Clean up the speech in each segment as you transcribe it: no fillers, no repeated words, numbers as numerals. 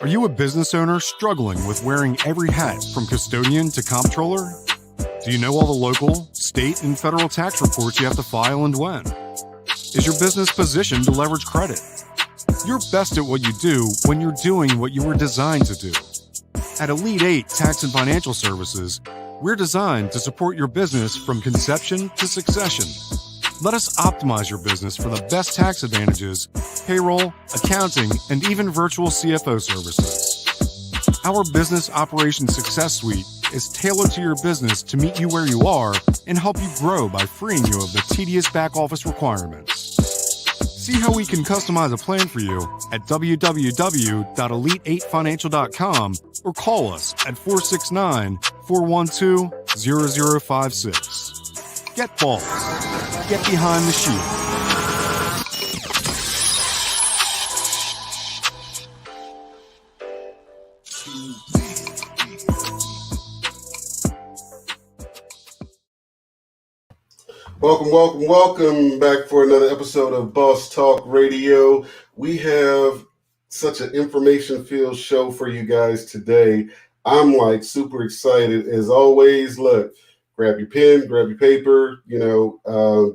Are you a business owner struggling with wearing every hat from custodian to comptroller? Do you know all the local, state, and federal tax reports you have to file and when? Is your business positioned to leverage credit? You're best at what you do when you're doing what you were designed to do. At Elite 8 Tax and Financial Services, we're designed to support your business from conception to succession. Let us optimize your business for the best tax advantages, payroll, accounting, and even virtual CFO services. Our Business Operations Success Suite is tailored to your business to meet you where you are and help you grow by freeing you of the tedious back office requirements. See how we can customize a plan for you at www.elite8financial.com or call us at 469-412-0056. Get balls. Get behind the sheet. Welcome back for another episode of Boss Talk Radio. We have such an information-filled show for you guys today. I'm super excited as always. Look, grab your pen, grab your paper,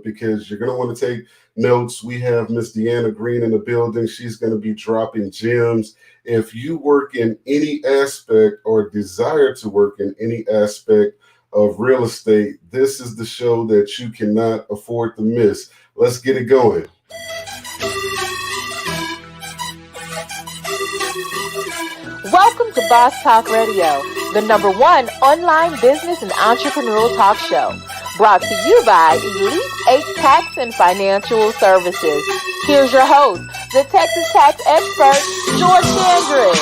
because you're going to want to take notes. We have Miss DeAnna Green in the building. She's going to be dropping gems. If you work in any aspect or desire to work in any aspect of real estate, this is the show that you cannot afford to miss. Let's get it going. Welcome to Boss Talk Radio, the #1 online business and entrepreneurial talk show, brought to you by Elite 8 Tax and Financial Services. Here's your host, the Texas tax expert, George Dandridge.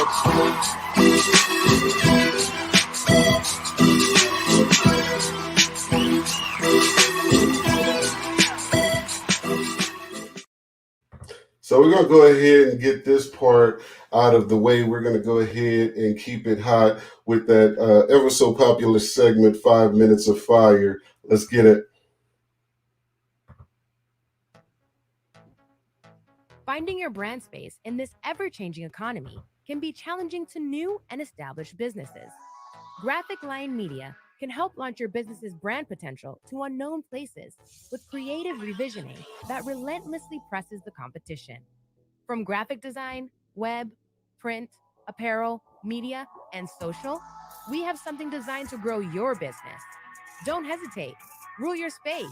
So we're going to go ahead and get this part out of the way. We're going to go ahead and keep it hot with that ever so popular segment, 5 Minutes of Fire. Let's get it. Finding your brand space in this ever-changing economy can be challenging to new and established businesses. Graphic Line Media can help launch your business's brand potential to unknown places with creative revisioning that relentlessly presses the competition. From graphic design, web, print, apparel, media, and social, we have something designed to grow your business. Don't hesitate. Rule your space.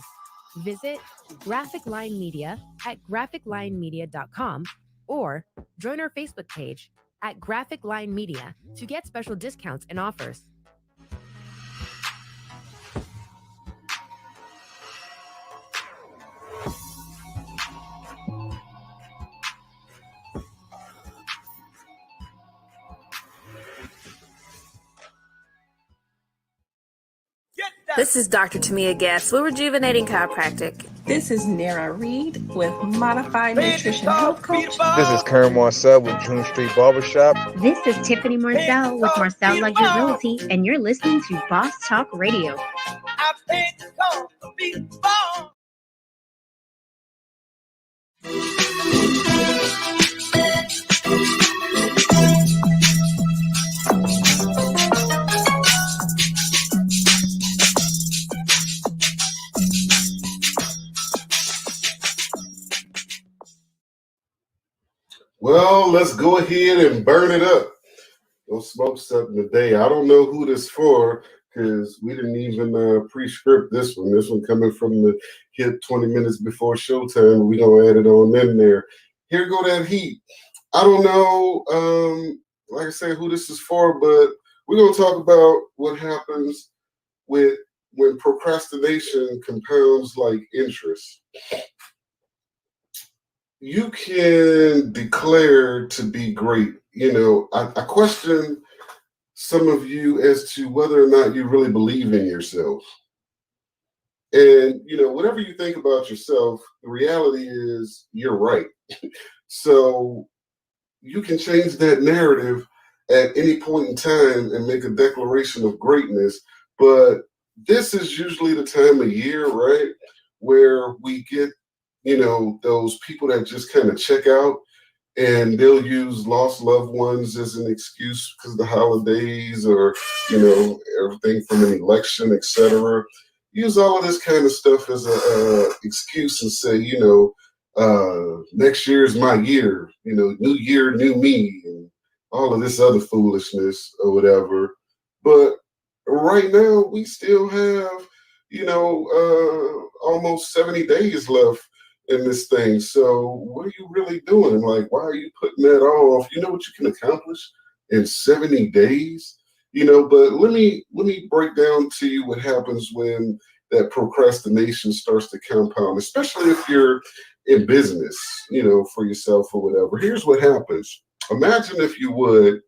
Visit Graphic Line Media at graphiclinemedia.com or join our Facebook page at Graphic Line Media to get special discounts and offers. This is Dr. Tamia Guest with Rejuvenating Chiropractic. This is Nara Reed with Modified Nutrition Health Coach. This is Karen Marcel with June Street Barbershop. This is Tiffany Marcel with Marcel Luxury Realty, and you're listening to Boss Talk Radio. I paid the cost to be born. Well, let's go ahead and burn it up. Go smoke something today. I don't know who this for because we didn't even pre-script this one. This one coming from the hit 20 minutes before showtime. We gonna add it on in there. Here go that heat. I don't know, like I said, who this is for, but we're gonna talk about what happens when procrastination compounds like interest. You can declare to be great. I question some of you as to whether or not you really believe in yourself. And, whatever you think about yourself, the reality is you're right. So you can change that narrative at any point in time and make a declaration of greatness. But this is usually the time of year, right, where we get those people that just kind of check out and they'll use lost loved ones as an excuse because of the holidays or, you know, everything from an election, etc. Use all of this kind of stuff as a excuse and say, you know, next year is my year, you know, new year, new me, and all of this other foolishness or whatever. But right now, we still have, you know, almost 70 days left in this thing. So what are you really doing? Like, why are you putting that off? You know what you can accomplish in 70 days? You know, but let me break down to you what happens when that procrastination starts to compound, especially if you're in business, you know, for yourself or whatever. Here's what happens. Imagine, if you would,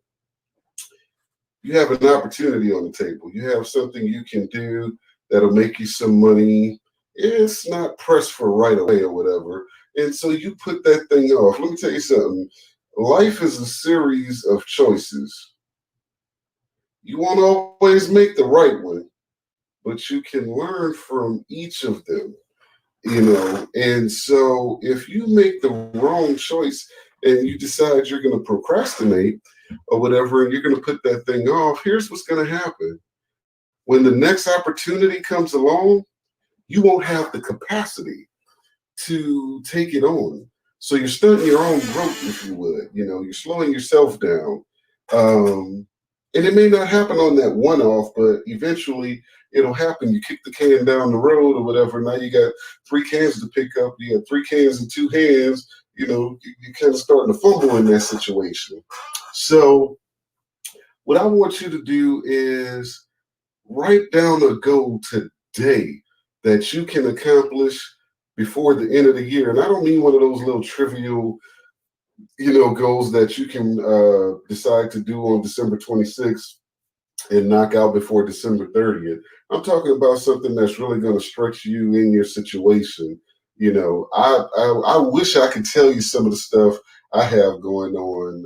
you have an opportunity on the table. You have something you can do that'll make you some money. It's not pressed for right away or whatever. And so you put that thing off. Let me tell you something. Life is a series of choices. You won't always make the right one, but you can learn from each of them, you know. And so if you make the wrong choice and you decide you're going to procrastinate or whatever, and you're going to put that thing off, here's what's going to happen. When the next opportunity comes along, you won't have the capacity to take it on. So you're stunting your own growth, if you would. You know, you're slowing yourself down. And it may not happen on that one-off, but eventually it'll happen. You kick the can down the road or whatever. Now you got 3 cans to pick up. You got 3 cans in 2 hands. You know, you're kind of starting to fumble in that situation. So what I want you to do is write down a goal today that you can accomplish before the end of the year. And I don't mean one of those little trivial, you know, goals that you can decide to do on December 26th and knock out before December 30th. I'm talking about something that's really going to stretch you in your situation. You know, I wish I could tell you some of the stuff I have going on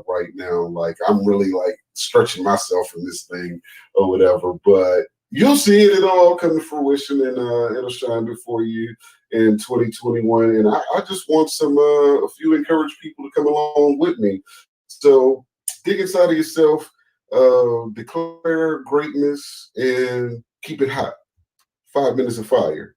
right now. Like, I'm really like stretching myself in this thing or whatever, but you'll see it all come to fruition, and it'll shine before you in 2021. And I just want a few encouraged people to come along with me. So dig inside of yourself, declare greatness, and keep it hot. 5 minutes of fire.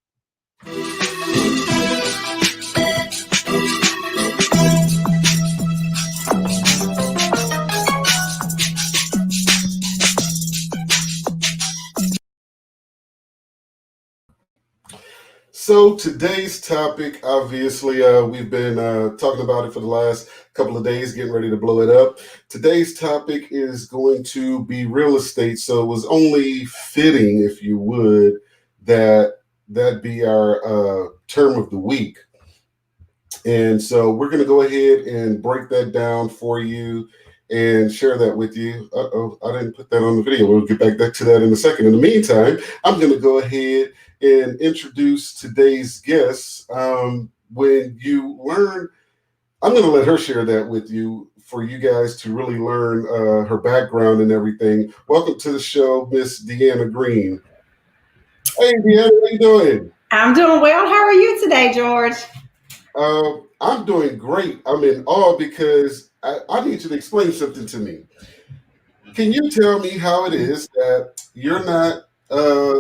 So today's topic, obviously, we've been talking about it for the last couple of days, getting ready to blow it up. Today's topic is going to be real estate. So it was only fitting, if you would, that be our term of the week. And so we're going to go ahead and break that down for you and share that with you. I didn't put that on the video. We'll get back to that in a second. In the meantime, I'm going to go ahead and introduce today's guest. When you learn, I'm going to let her share that with you for you guys to really learn her background and everything. Welcome to the show, Miss DeAnna Green. Hey, DeAnna, how you doing? I'm doing well. How are you today, George? I'm doing great. I'm in awe because I need you to explain something to me. Can you tell me how it is that you're not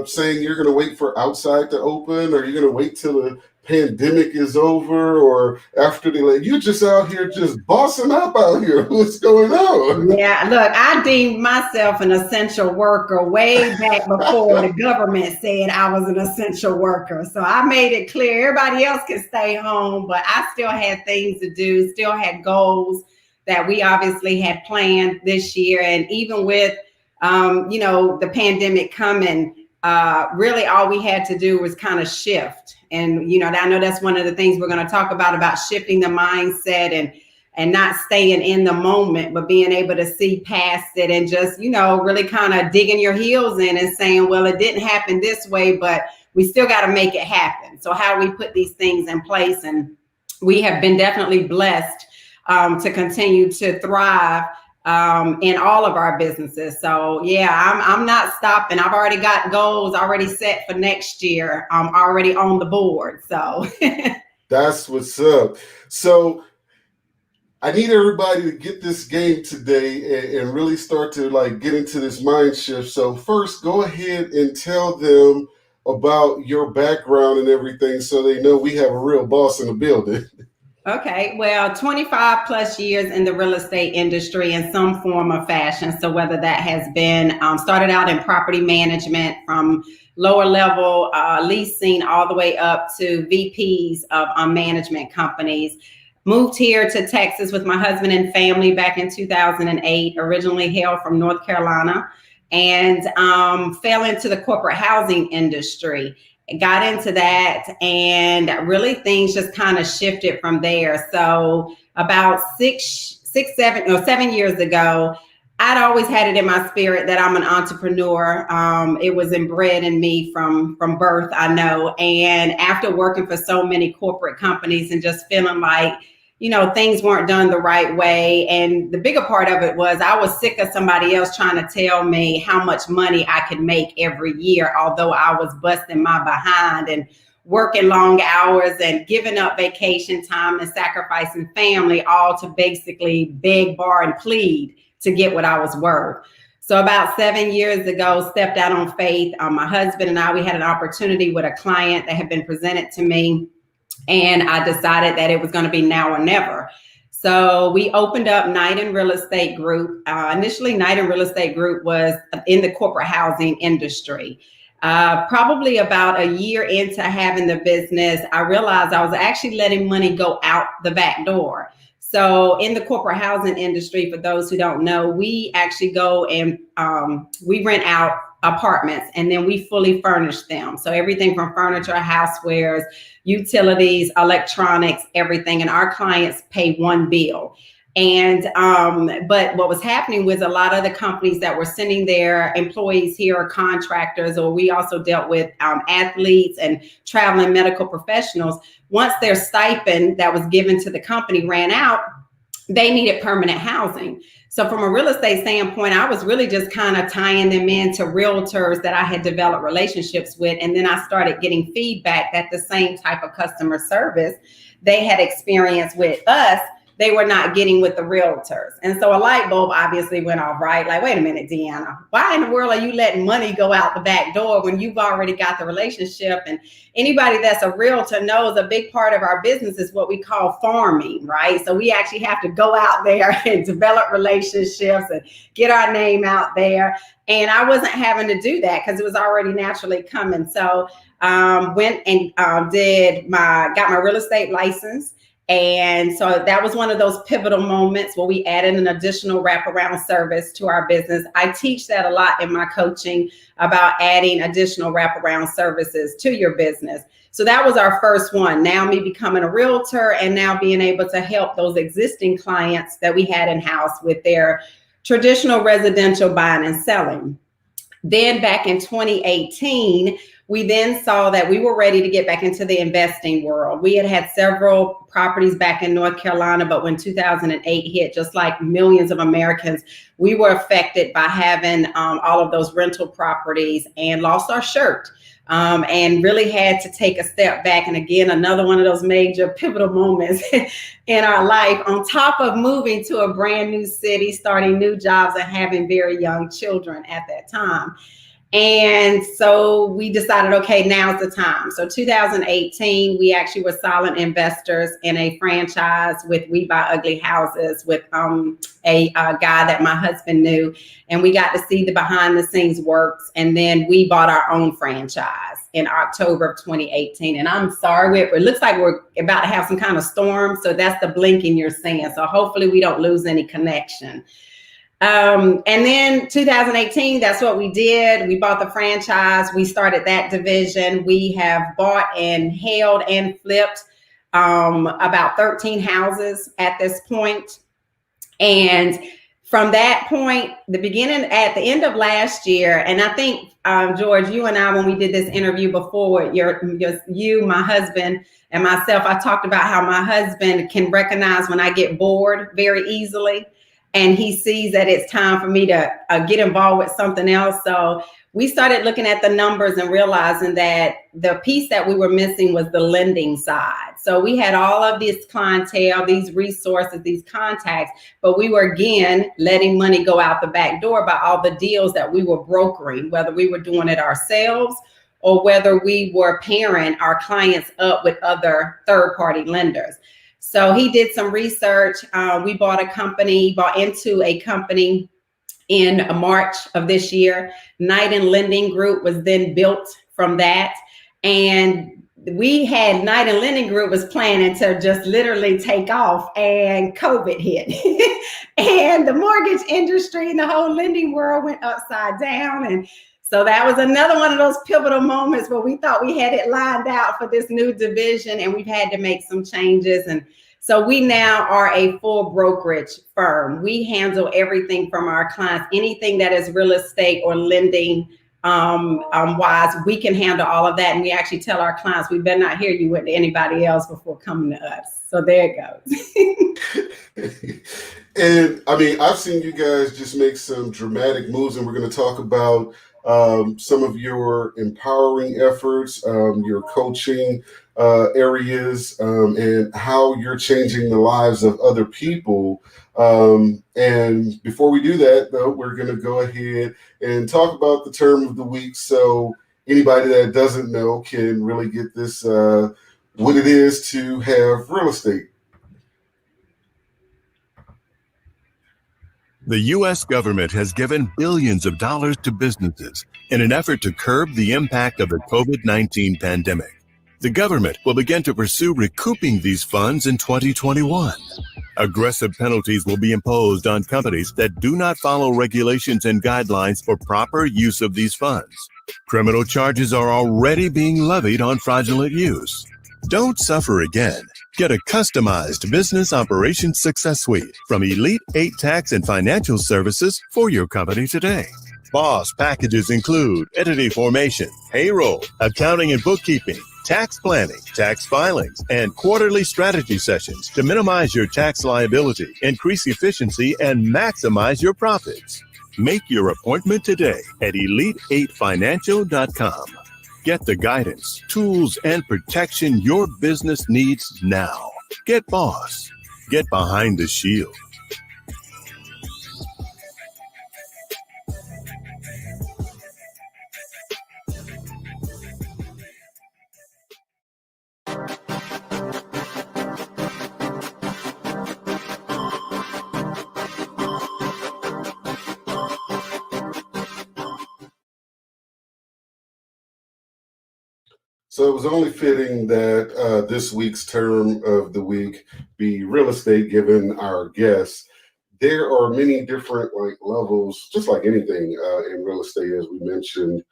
saying you're going to wait for outside to open, or you're going to wait till the pandemic is over, or after you're just out here just bossing up out here? What's going on? Yeah, look, I deemed myself an essential worker way back before the government said I was an essential worker. So I made it clear everybody else can stay home, but I still had things to do, still had goals that we obviously had planned this year. And even with, the pandemic coming, really all we had to do was kind of shift. And, I know that's one of the things we're going to talk about shifting the mindset and not staying in the moment, but being able to see past it and just, really kind of digging your heels in and saying, well, it didn't happen this way, but we still got to make it happen. So how do we put these things in place? And we have been definitely blessed to continue to thrive in all of our businesses. So yeah, I'm not stopping. I've already got goals already set for next year. I'm already on the board. So that's what's up. So I need everybody to get this game today and really start to like get into this mind shift. So first, go ahead and tell them about your background and everything so they know we have a real boss in the building. Okay, well, 25 plus years in the real estate industry in some form or fashion. So whether that has been started out in property management from lower level leasing all the way up to VPs of management companies. Moved here to Texas with my husband and family back in 2008, originally hailed from North Carolina, and fell into the corporate housing industry. Got into that, and really things just kind of shifted from there. So about 7 years ago, I'd always had it in my spirit that I'm an entrepreneur. It was inbred in me from birth, I know. And after working for so many corporate companies and just feeling like, you know, things weren't done the right way. And the bigger part of it was I was sick of somebody else trying to tell me how much money I could make every year, although I was busting my behind and working long hours and giving up vacation time and sacrificing family, all to basically beg, borrow, and plead to get what I was worth. So about 7 years ago, stepped out on faith. My husband and I, we had an opportunity with a client that had been presented to me. And I decided that it was going to be now or never. So we opened up Nydan Real Estate Group. Initially, Nydan Real Estate Group was in the corporate housing industry. Probably about a year into having the business, I realized I was actually letting money go out the back door. So in the corporate housing industry, for those who don't know, we actually go and we rent out apartments and then we fully furnish them. So everything from furniture, housewares, utilities, electronics, everything. And our clients pay one bill. And but what was happening was a lot of the companies that were sending their employees here are contractors, or we also dealt with athletes and traveling medical professionals. Once their stipend that was given to the company ran out, they needed permanent housing. So from a real estate standpoint, I was really just kind of tying them into realtors that I had developed relationships with. And then I started getting feedback that the same type of customer service they had experienced with us, they were not getting with the realtors. And so a light bulb obviously went off, right? Like, wait a minute, DeAnna, why in the world are you letting money go out the back door when you've already got the relationship? And anybody that's a realtor knows a big part of our business is what we call farming, right? So we actually have to go out there and develop relationships and get our name out there. And I wasn't having to do that because it was already naturally coming. So went and got my real estate license. And so that was one of those pivotal moments where we added an additional wraparound service to our business. I teach that a lot in my coaching about adding additional wraparound services to your business. So that was our first one. Now me becoming a realtor and now being able to help those existing clients that we had in-house with their traditional residential buying and selling. Then back in 2018, we then saw that we were ready to get back into the investing world. We had several properties back in North Carolina, but when 2008 hit, just like millions of Americans, we were affected by having all of those rental properties and lost our shirt. And really had to take a step back. And again, another one of those major pivotal moments in our life, on top of moving to a brand new city, starting new jobs and having very young children at that time. And so we decided, okay, now's the time. So 2018, we actually were silent investors in a franchise with We Buy Ugly Houses with a guy that my husband knew. And we got to see the behind the scenes works. And then we bought our own franchise in October of 2018. And I'm sorry, it looks like we're about to have some kind of storm. So that's the blinking you're seeing. So hopefully we don't lose any connection. And then 2018, that's what we did. We bought the franchise. We started that division. We have bought and held and flipped about 13 houses at this point. And from that point, at the end of last year, and I think, George, you and I, when we did this interview before, you, my husband, and myself, I talked about how my husband can recognize when I get bored very easily. and he sees that it's time for me to get involved with something else. So we started looking at the numbers and realizing that the piece that we were missing was the lending side. So we had all of this clientele, these resources, these contacts, but we were, again, letting money go out the back door by all the deals that we were brokering, whether we were doing it ourselves or whether we were pairing our clients up with other third-party lenders. So he did some research. We bought into a company in March of this year. Nydan Lending Group was then built from that. And we had Nydan Lending Group was planning to just literally take off, and COVID hit. And the mortgage industry and the whole lending world went upside down. And so that was another one of those pivotal moments where we thought we had it lined out for this new division, and we've had to make some changes. And so we now are a full brokerage firm. We handle everything from our clients, anything that is real estate or lending wise, we can handle all of that. And we actually tell our clients, we better not hear you with anybody else before coming to us. So there it goes. And I mean, I've seen you guys just make some dramatic moves, and we're going to talk about some of your empowering efforts, your coaching areas, and how you're changing the lives of other people. And before we do that, though, we're going to go ahead and talk about the term of the week, so anybody that doesn't know can really get this, what it is to have real estate. The U.S. government has given billions of dollars to businesses in an effort to curb the impact of the COVID-19 pandemic. The government will begin to pursue recouping these funds in 2021. Aggressive penalties will be imposed on companies that do not follow regulations and guidelines for proper use of these funds. Criminal charges are already being levied on fraudulent use. Don't suffer again. Get a customized business operations success suite from Elite 8 Tax and Financial Services for your company today. BOSS packages include entity formation, payroll, accounting and bookkeeping, tax planning, tax filings, and quarterly strategy sessions to minimize your tax liability, increase efficiency, and maximize your profits. Make your appointment today at elite8financial.com. Get the guidance, tools, and protection your business needs now. Get BOSS. Get behind the shield. So it was only fitting that this week's term of the week be real estate, given our guests. There are many different levels, just like anything in real estate, as we mentioned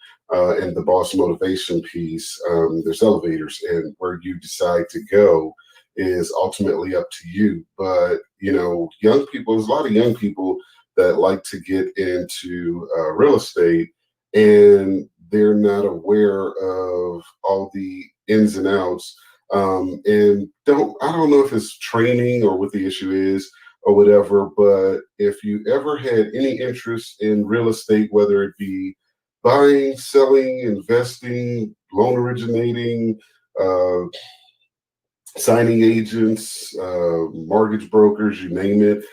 in the Boss Motivation piece. There's elevators, and where you decide to go is ultimately up to you. But, young people, there's a lot of young people that like to get into real estate, and they're not aware of all the ins and outs, and I don't know if it's training or what the issue is or whatever, but if you ever had any interest in real estate, whether it be buying, selling, investing, loan originating, signing agents, mortgage brokers, you name it,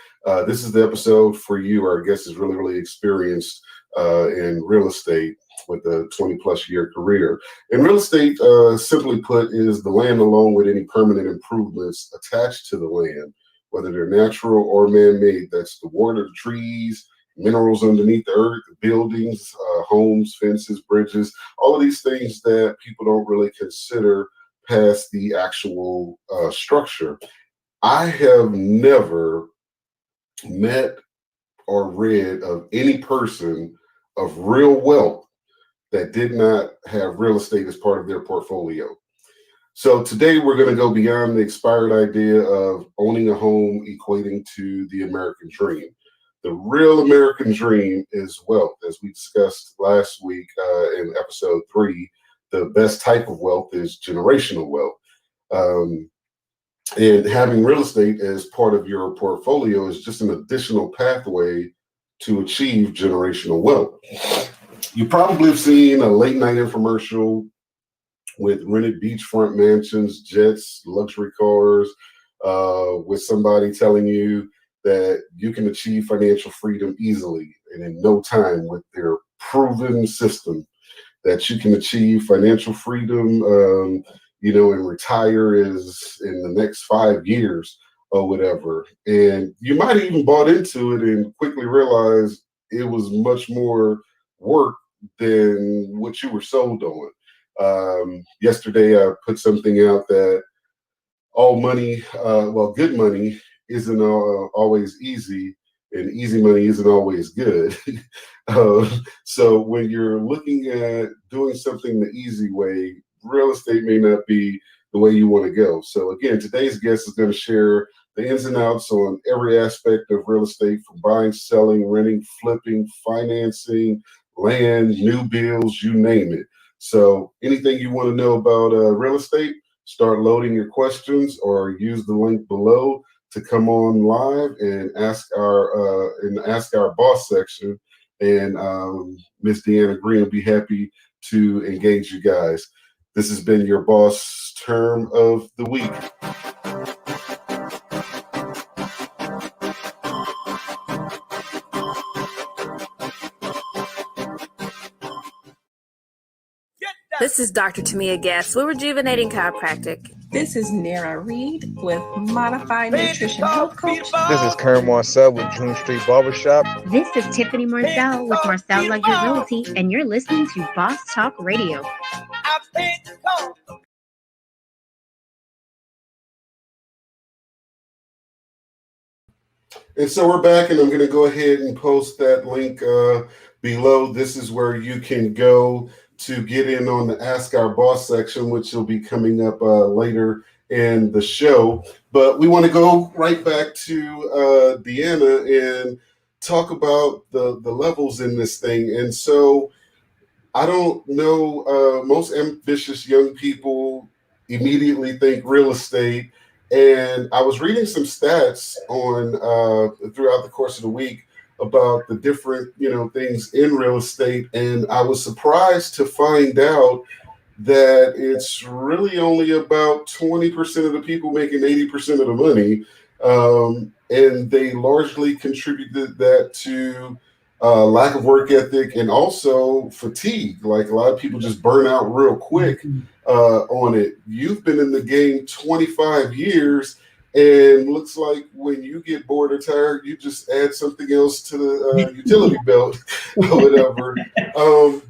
this is the episode for you. Our guest is really, really experienced in real estate with a 20-plus year career. And real estate, simply put, is the land along with any permanent improvements attached to the land, whether they're natural or man-made. That's the water, the trees, minerals underneath the earth, the buildings, homes, fences, bridges, all of these things that people don't really consider past the actual structure. I have never met or read of any person of real wealth that did not have real estate as part of their portfolio. So today we're going to go beyond the expired idea of owning a home equating to the American dream. The real American dream is wealth. As we discussed last week in episode 3, the best type of wealth is generational wealth. And having real estate as part of your portfolio is just an additional pathway to achieve generational wealth. You probably have seen a late night infomercial with rented beachfront mansions, jets, luxury cars, with somebody telling you that you can achieve financial freedom easily and in no time with their proven system that you can achieve financial freedom, and retire is in the next 5 years or whatever. And you might have even bought into it and quickly realized it was much more work than what you were sold on. Yesterday, I put something out that good money isn't always easy, and easy money isn't always good. So when you're looking at doing something the easy way, real estate may not be the way you want to go. So again, today's guest is going to share the ins and outs on every aspect of real estate, from buying, selling, renting, flipping, financing, land, new builds, you name it. So anything you want to know about real estate, start loading your questions or use the link below to come on live and ask our boss section. And Miss DeAnna Green will be happy to engage you guys. This has been your boss term of the week. This is Dr. Tamia Guest with Rejuvenating Chiropractic. This is Nara Reed with Modified Nutrition Health Coach. This is Karen Marcel with June Street Barbershop. This is Tiffany Marcel with Marcel Luxury Realty, and you're listening to Boss Talk Radio. And so we're back, and I'm going to go ahead and post that link below. This is where you can go to get in on the Ask Our Boss section, which will be coming up later in the show. But we want to go right back to DeAnna and talk about the levels in this thing. And so I don't know, most ambitious young people immediately think real estate. And I was reading some stats on throughout the course of the week about the different, things in real estate. And I was surprised to find out that it's really only about 20% of the people making 80% of the money. And they largely contributed that to lack of work ethic and also fatigue. Like a lot of people just burn out real quick on it. You've been in the game 25 years. And looks like when you get bored or tired, you just add something else to the utility belt or whatever.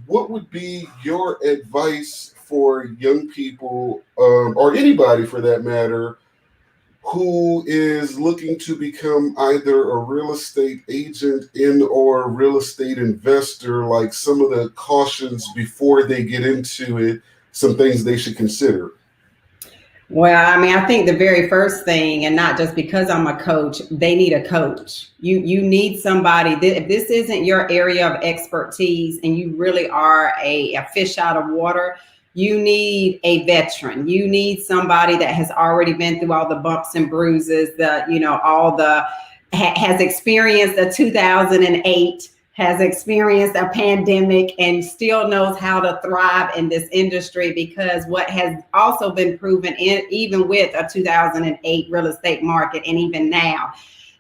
What would be your advice for young people, or anybody for that matter, who is looking to become either a real estate agent or real estate investor? Like some of the cautions before they get into it, some things they should consider? Well, I think the very first thing, and not just because I'm a coach, they need a coach. You need somebody. If this isn't your area of expertise and you really are a fish out of water, you need a veteran. You need somebody that has already been through all the bumps and bruises, has experienced a 2008, has experienced a pandemic, and still knows how to thrive in this industry, because what has also been proven, even with a 2008 real estate market, and even now,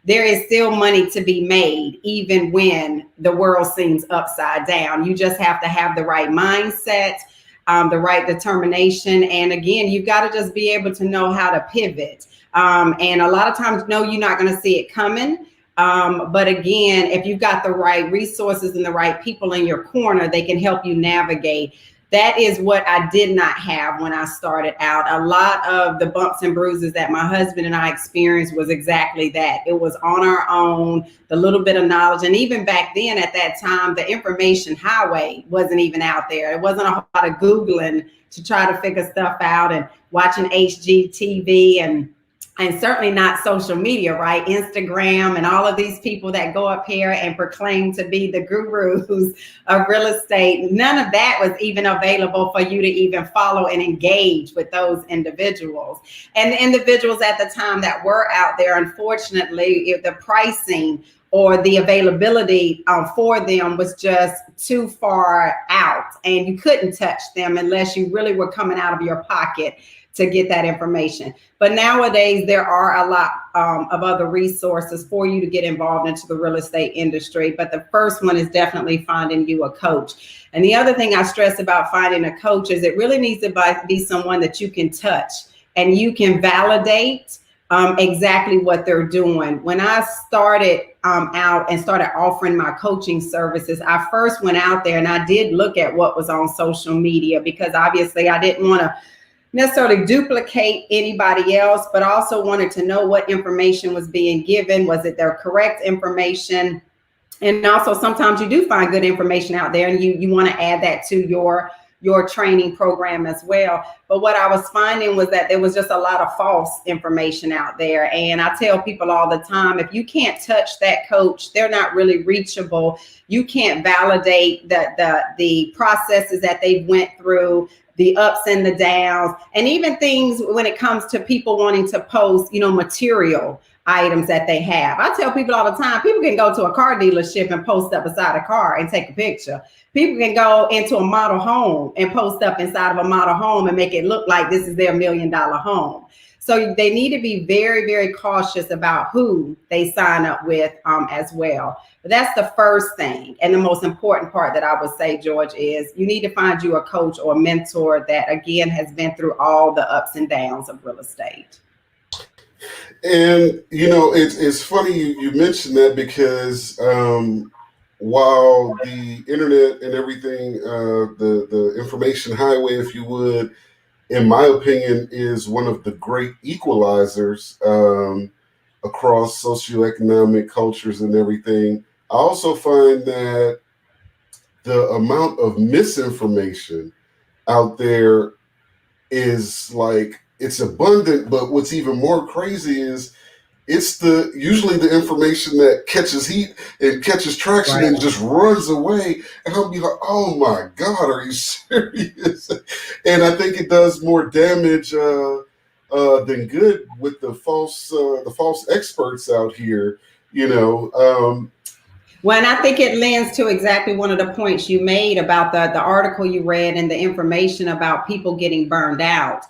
there is still money to be made, even when the world seems upside down. You just have to have the right mindset, the right determination. And again, you've got to just be able to know how to pivot. And a lot of times, no, you're not going to see it coming. But again, if you've got the right resources and the right people in your corner, they can help you navigate. That is what I did not have when I started out. A lot of the bumps and bruises that my husband and I experienced was exactly that. It was on our own, the little bit of knowledge. And even back then at that time, the information highway wasn't even out there. It wasn't a whole lot of Googling to try to figure stuff out and watching HGTV and and certainly not social media, right? Instagram and all of these people that go up here and proclaim to be the gurus of real estate. None of that was even available for you to even follow and engage with those individuals. And the individuals at the time that were out there, unfortunately, the pricing or the availability for them was just too far out, and you couldn't touch them unless you really were coming out of your pocket to get that information. But nowadays, there are a lot of other resources for you to get involved into the real estate industry. But the first one is definitely finding you a coach. And the other thing I stress about finding a coach is it really needs to be someone that you can touch and you can validate exactly what they're doing. When I started out and started offering my coaching services, I first went out there and I did look at what was on social media, because obviously I didn't want to necessarily duplicate anybody else, but also wanted to know what information was being given. Was it their correct information? And also sometimes you do find good information out there and you want to add that to your training program as well. But what I was finding was that there was just a lot of false information out there. And I tell people all the time, if you can't touch that coach, they're not really reachable. You can't validate the processes that they went through, the ups and the downs, and even things when it comes to people wanting to post, material items that they have. I tell people all the time, people can go to a car dealership and post up beside a car and take a picture. People can go into a model home and post up inside of a model home and make it look like this is their $1 million home. So they need to be very, very cautious about who they sign up with as well. But that's the first thing. And the most important part that I would say, George, is you need to find you a coach or a mentor that, again, has been through all the ups and downs of real estate. And, it's funny you mentioned that, because while the internet and everything, the information highway, if you would, in my opinion, is one of the great equalizers across socioeconomic cultures and everything, I also find that the amount of misinformation out there is it's abundant. But what's even more crazy is it's usually the information that catches heat and catches traction, right, and just runs away. And I'll be like, oh my God, are you serious? And I think it does more damage than good with the false experts out here, Well, I think it lends to exactly one of the points you made about the article you read and the information about people getting burned out.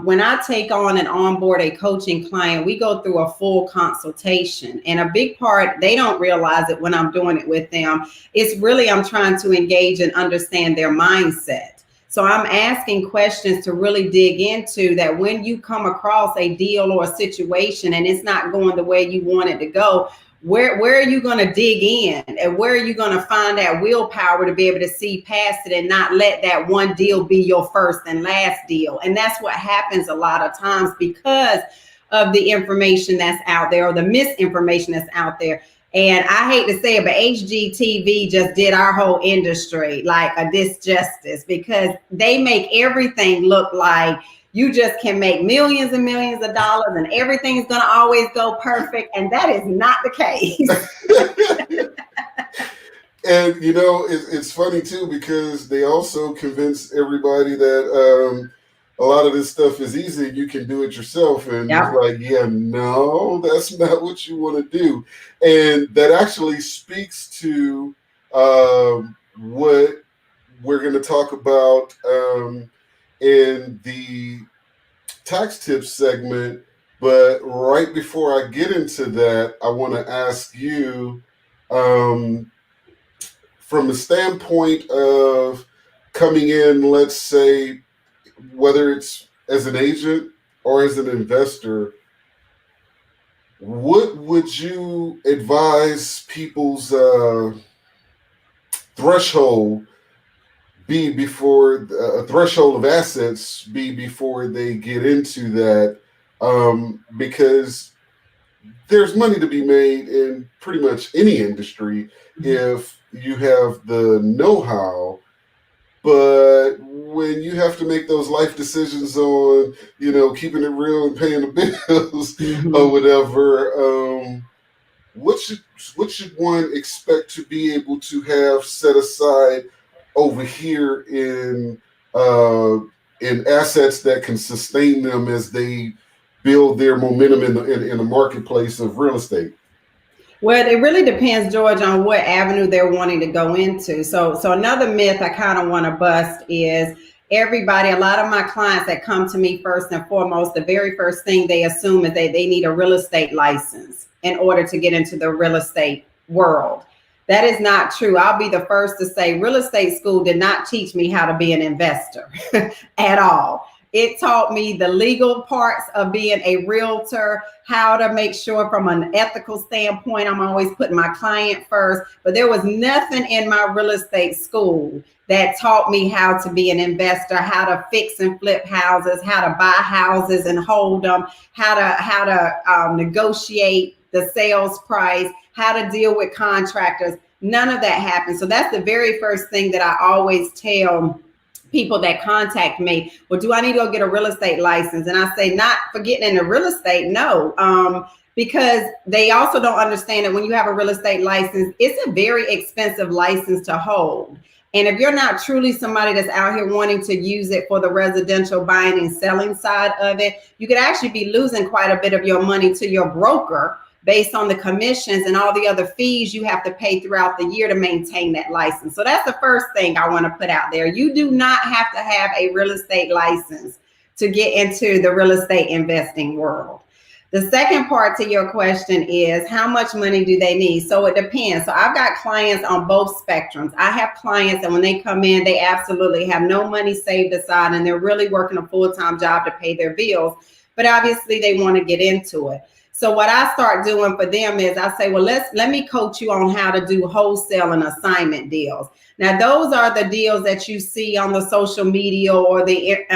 When I take on and onboard a coaching client, we go through a full consultation, and a big part, they don't realize it when I'm doing it with them, is really I'm trying to engage and understand their mindset. So I'm asking questions to really dig into that. When you come across a deal or a situation and it's not going the way you want it to go, where are you going to dig in, and where are you going to find that willpower to be able to see past it and not let that one deal be your first and last deal? And that's what happens a lot of times because of the information that's out there, or the misinformation that's out there. And I hate to say it, but HGTV just did our whole industry like a disjustice, because they make everything look like you just can make millions and millions of dollars and everything's going to always go perfect. And that is not the case. And, it's funny, too, because they also convince everybody that a lot of this stuff is easy. You can do it yourself. And It's like, no, that's not what you want to do. And that actually speaks to what we're going to talk about in the tax tips segment. But right before I get into that, I want to ask you, from the standpoint of coming in, let's say, whether it's as an agent or as an investor, what would you advise people's threshold be before a threshold of assets be before they get into that? Because there's money to be made in pretty much any industry if you have the know-how. But when you have to make those life decisions on, you know, keeping it real and paying the bills or whatever, what should one expect to be able to have set aside over here in assets that can sustain them as they build their momentum in the marketplace of real estate? Well, it really depends, George, on what avenue they're wanting to go into. So another myth I kind of want to bust is a lot of my clients that come to me first and foremost, the very first thing they assume is they need a real estate license in order to get into the real estate world. That is not true. I'll be the first to say real estate school did not teach me how to be an investor at all. It taught me the legal parts of being a realtor, how to make sure from an ethical standpoint, I'm always putting my client first. But there was nothing in my real estate school that taught me how to be an investor, how to fix and flip houses, how to buy houses and hold them, how to negotiate the sales price, how to deal with contractors. None of that happened. So that's the very first thing that I always tell people that contact me. Well, do I need to go get a real estate license? And I say, not for getting into real estate, no. Because they also don't understand that when you have a real estate license, it's a very expensive license to hold. And if you're not truly somebody that's out here wanting to use it for the residential buying and selling side of it, you could actually be losing quite a bit of your money to your broker based on the commissions and all the other fees you have to pay throughout the year to maintain that license. So that's the first thing I want to put out there. You do not have to have a real estate license to get into the real estate investing world. The second part to your question is, how much money do they need? So it depends. So I've got clients on both spectrums. I have clients that when they come in, they absolutely have no money saved aside and they're really working a full-time job to pay their bills, but obviously they want to get into it. So what I start doing for them is I say, well, let me coach you on how to do wholesale and assignment deals. Now, those are the deals that you see on the social media or the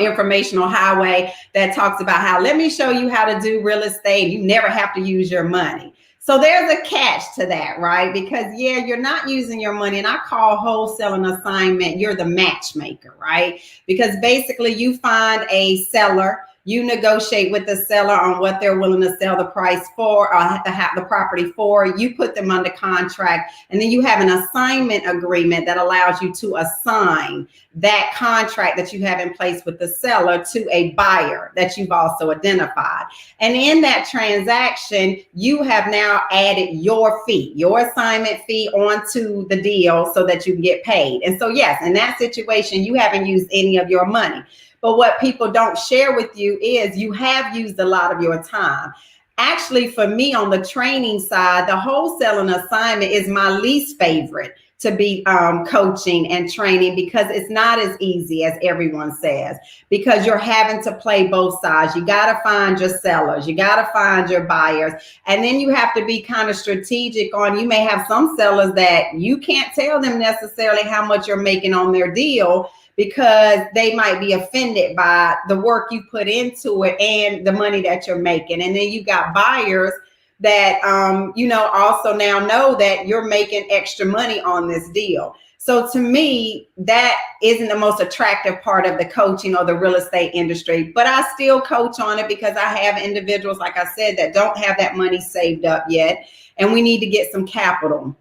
informational highway that talks about how, let me show you how to do real estate. You never have to use your money. So there's a catch to that, right? Because you're not using your money. And I call wholesale and assignment, you're the matchmaker, right? Because basically you find a seller, you negotiate with the seller on what they're willing to sell the price for, or the property for. You put them under contract, and then you have an assignment agreement that allows you to assign that contract that you have in place with the seller to a buyer that you've also identified. And in that transaction, you have now added your fee, your assignment fee onto the deal so that you can get paid. And so, yes, in that situation, you haven't used any of your money. But what people don't share with you is you have used a lot of your time. Actually, for me on the training side, the wholesale and assignment is my least favorite to be coaching and training, because it's not as easy as everyone says, because you're having to play both sides. You got to find your sellers, you got to find your buyers, and then you have to be kind of strategic on, you may have some sellers that you can't tell them necessarily how much you're making on their deal, because they might be offended by the work you put into it and the money that you're making. And then you got buyers that, also now know that you're making extra money on this deal. So to me, that isn't the most attractive part of the coaching or the real estate industry, but I still coach on it because I have individuals, like I said, that don't have that money saved up yet. And we need to get some capital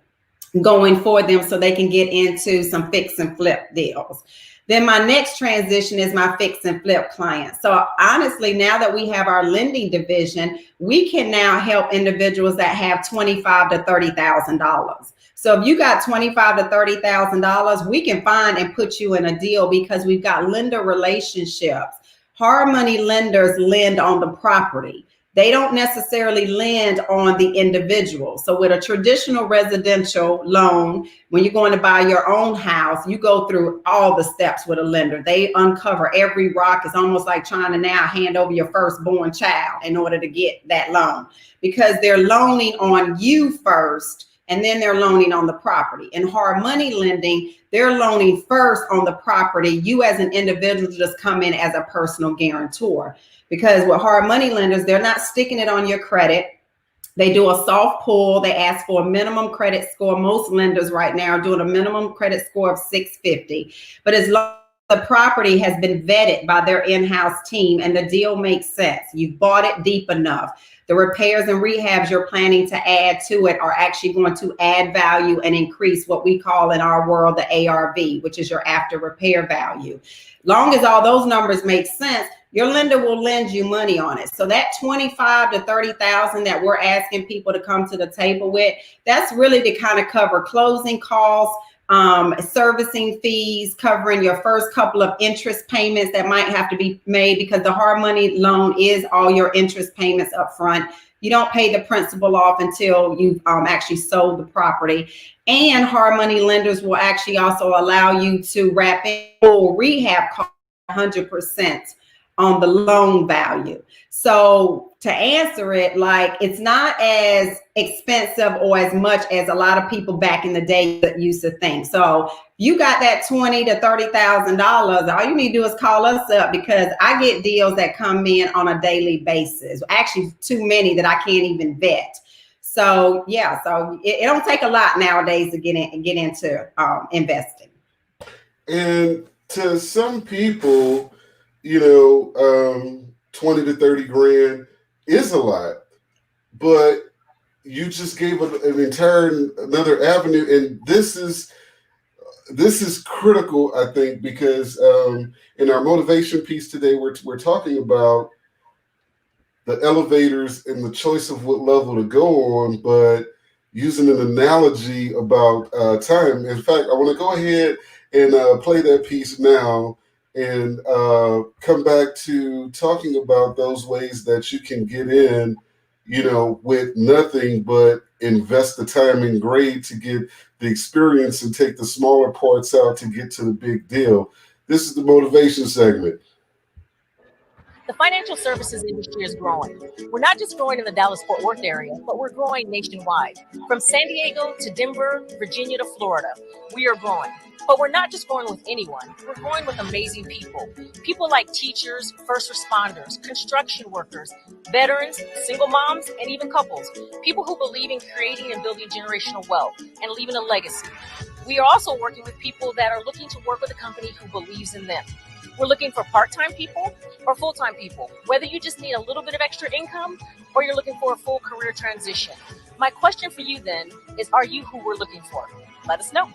going for them so they can get into some fix and flip deals. Then my next transition is my fix and flip clients. So honestly, now that we have our lending division, we can now help individuals that have $25,000 to $30,000. So if you got $25,000 to $30,000, we can find and put you in a deal because we've got lender relationships. Hard money lenders lend on the property. They don't necessarily lend on the individual. So with a traditional residential loan, when you're going to buy your own house, you go through all the steps with a lender. They uncover every rock. It's almost like trying to now hand over your firstborn child in order to get that loan, because they're loaning on you first, and then they're loaning on the property. In hard money lending, they're loaning first on the property. You as an individual just come in as a personal guarantor. Because with hard money lenders, they're not sticking it on your credit. They do a soft pull. They ask for a minimum credit score. Most lenders right now are doing a minimum credit score of 650. But as long as the property has been vetted by their in-house team and the deal makes sense, you've bought it deep enough, the repairs and rehabs you're planning to add to it are actually going to add value and increase what we call in our world the ARV, which is your after repair value. Long as all those numbers make sense, your lender will lend you money on it. So that 25 to 30,000 that we're asking people to come to the table with, that's really to kind of cover closing costs, servicing fees, covering your first couple of interest payments that might have to be made, because the hard money loan is all your interest payments up front. You don't pay the principal off until you've actually sold the property. And hard money lenders will actually also allow you to wrap in full rehab costs 100% on the loan value. So to answer it, like, it's not as expensive or as much as a lot of people back in the day that used to think. So you got that $20,000 to $30,000, all you need to do is call us up, because I get deals that come in on a daily basis. Actually, too many that I can't even vet. So yeah, so it don't take a lot nowadays to get into investing. And to some people, 20 to 30 grand is a lot, but you just gave another avenue. And this is critical, I think, because in our motivation piece today, we're talking about the elevators and the choice of what level to go on, but using an analogy about time. In fact, I want to go ahead and play that piece now, and come back to talking about those ways that you can get in, with nothing but invest the time and grade to get the experience and take the smaller parts out to get to the big deal. This is the motivation segment. The financial services industry is growing. We're not just growing in the Dallas-Fort Worth area, but we're growing nationwide. From San Diego to Denver, Virginia to Florida, we are growing. But we're not just growing with anyone. We're growing with amazing people. People like teachers, first responders, construction workers, veterans, single moms, and even couples. People who believe in creating and building generational wealth and leaving a legacy. We are also working with people that are looking to work with a company who believes in them. We're looking for part-time people or full-time people, whether you just need a little bit of extra income or you're looking for a full career transition. My question for you then is, are you who we're looking for? Let us know.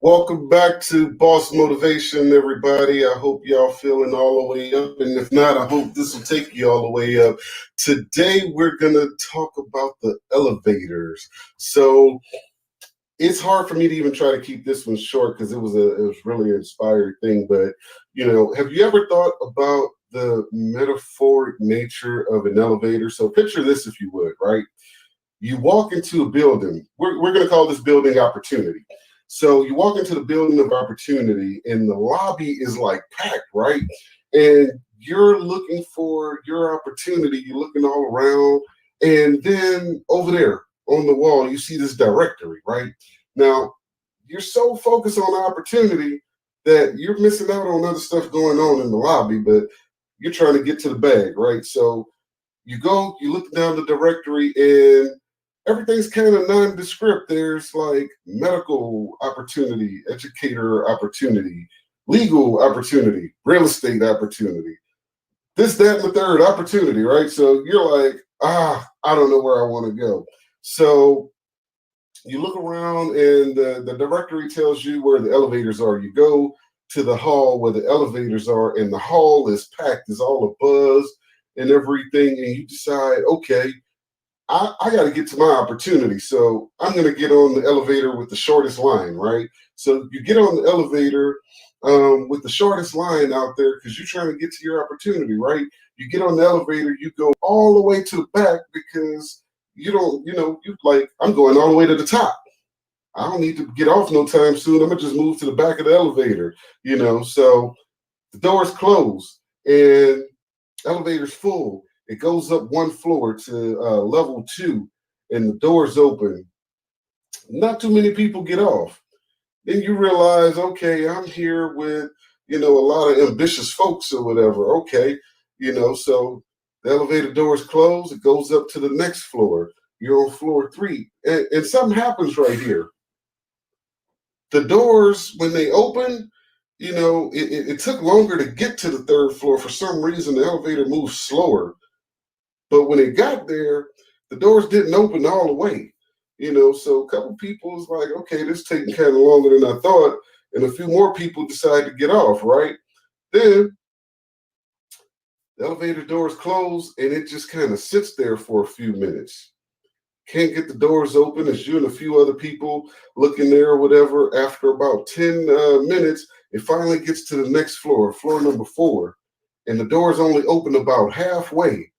Welcome back to Boss Motivation, everybody. I hope y'all feeling all the way up. And if not, I hope this will take you all the way up. Today, we're going to talk about the elevators. So it's hard for me to even try to keep this one short, because it was really an inspired thing. But, have you ever thought about the metaphoric nature of an elevator? So picture this, if you would, right? You walk into a building. We're going to call this building opportunity. So you walk into the building of opportunity, and the lobby is like packed, right? And you're looking for your opportunity. You're looking all around. And then over there on the wall, you see this directory, right? Now, you're so focused on the opportunity that you're missing out on other stuff going on in the lobby, but you're trying to get to the bag, right? So you go, you look down the directory, and everything's kind of nondescript. There's like medical opportunity, educator opportunity, legal opportunity, real estate opportunity, this, that, and the third opportunity, right? So you're like, I don't know where I want to go. So you look around, and the directory tells you where the elevators are. You go to the hall where the elevators are, and the hall is packed. It's all a buzz and everything. And you decide, okay, I got to get to my opportunity. So I'm going to get on the elevator with the shortest line, right? So you get on the elevator with the shortest line out there, because you're trying to get to your opportunity, right? You get on the elevator, you go all the way to the back, because you like, I'm going all the way to the top. I don't need to get off no time soon. I'm gonna just move to the back of the elevator, So the doors close and elevator's full. It goes up one floor to level 2, and the doors open. Not too many people get off. Then you realize, okay, I'm here with, a lot of ambitious folks or whatever. Okay, so the elevator doors close. It goes up to the next floor. You're on floor 3. And something happens right here. The doors, when they open, it took longer to get to the 3rd floor. For some reason, the elevator moved slower. But when it got there, the doors didn't open all the way. So a couple people was like, okay, this is taking kind of longer than I thought. And a few more people decided to get off, right? Then the elevator doors close and it just kind of sits there for a few minutes. Can't get the doors open. It's you and a few other people looking there or whatever. After about 10 minutes, it finally gets to the next floor, floor number 4. And the doors only open about halfway.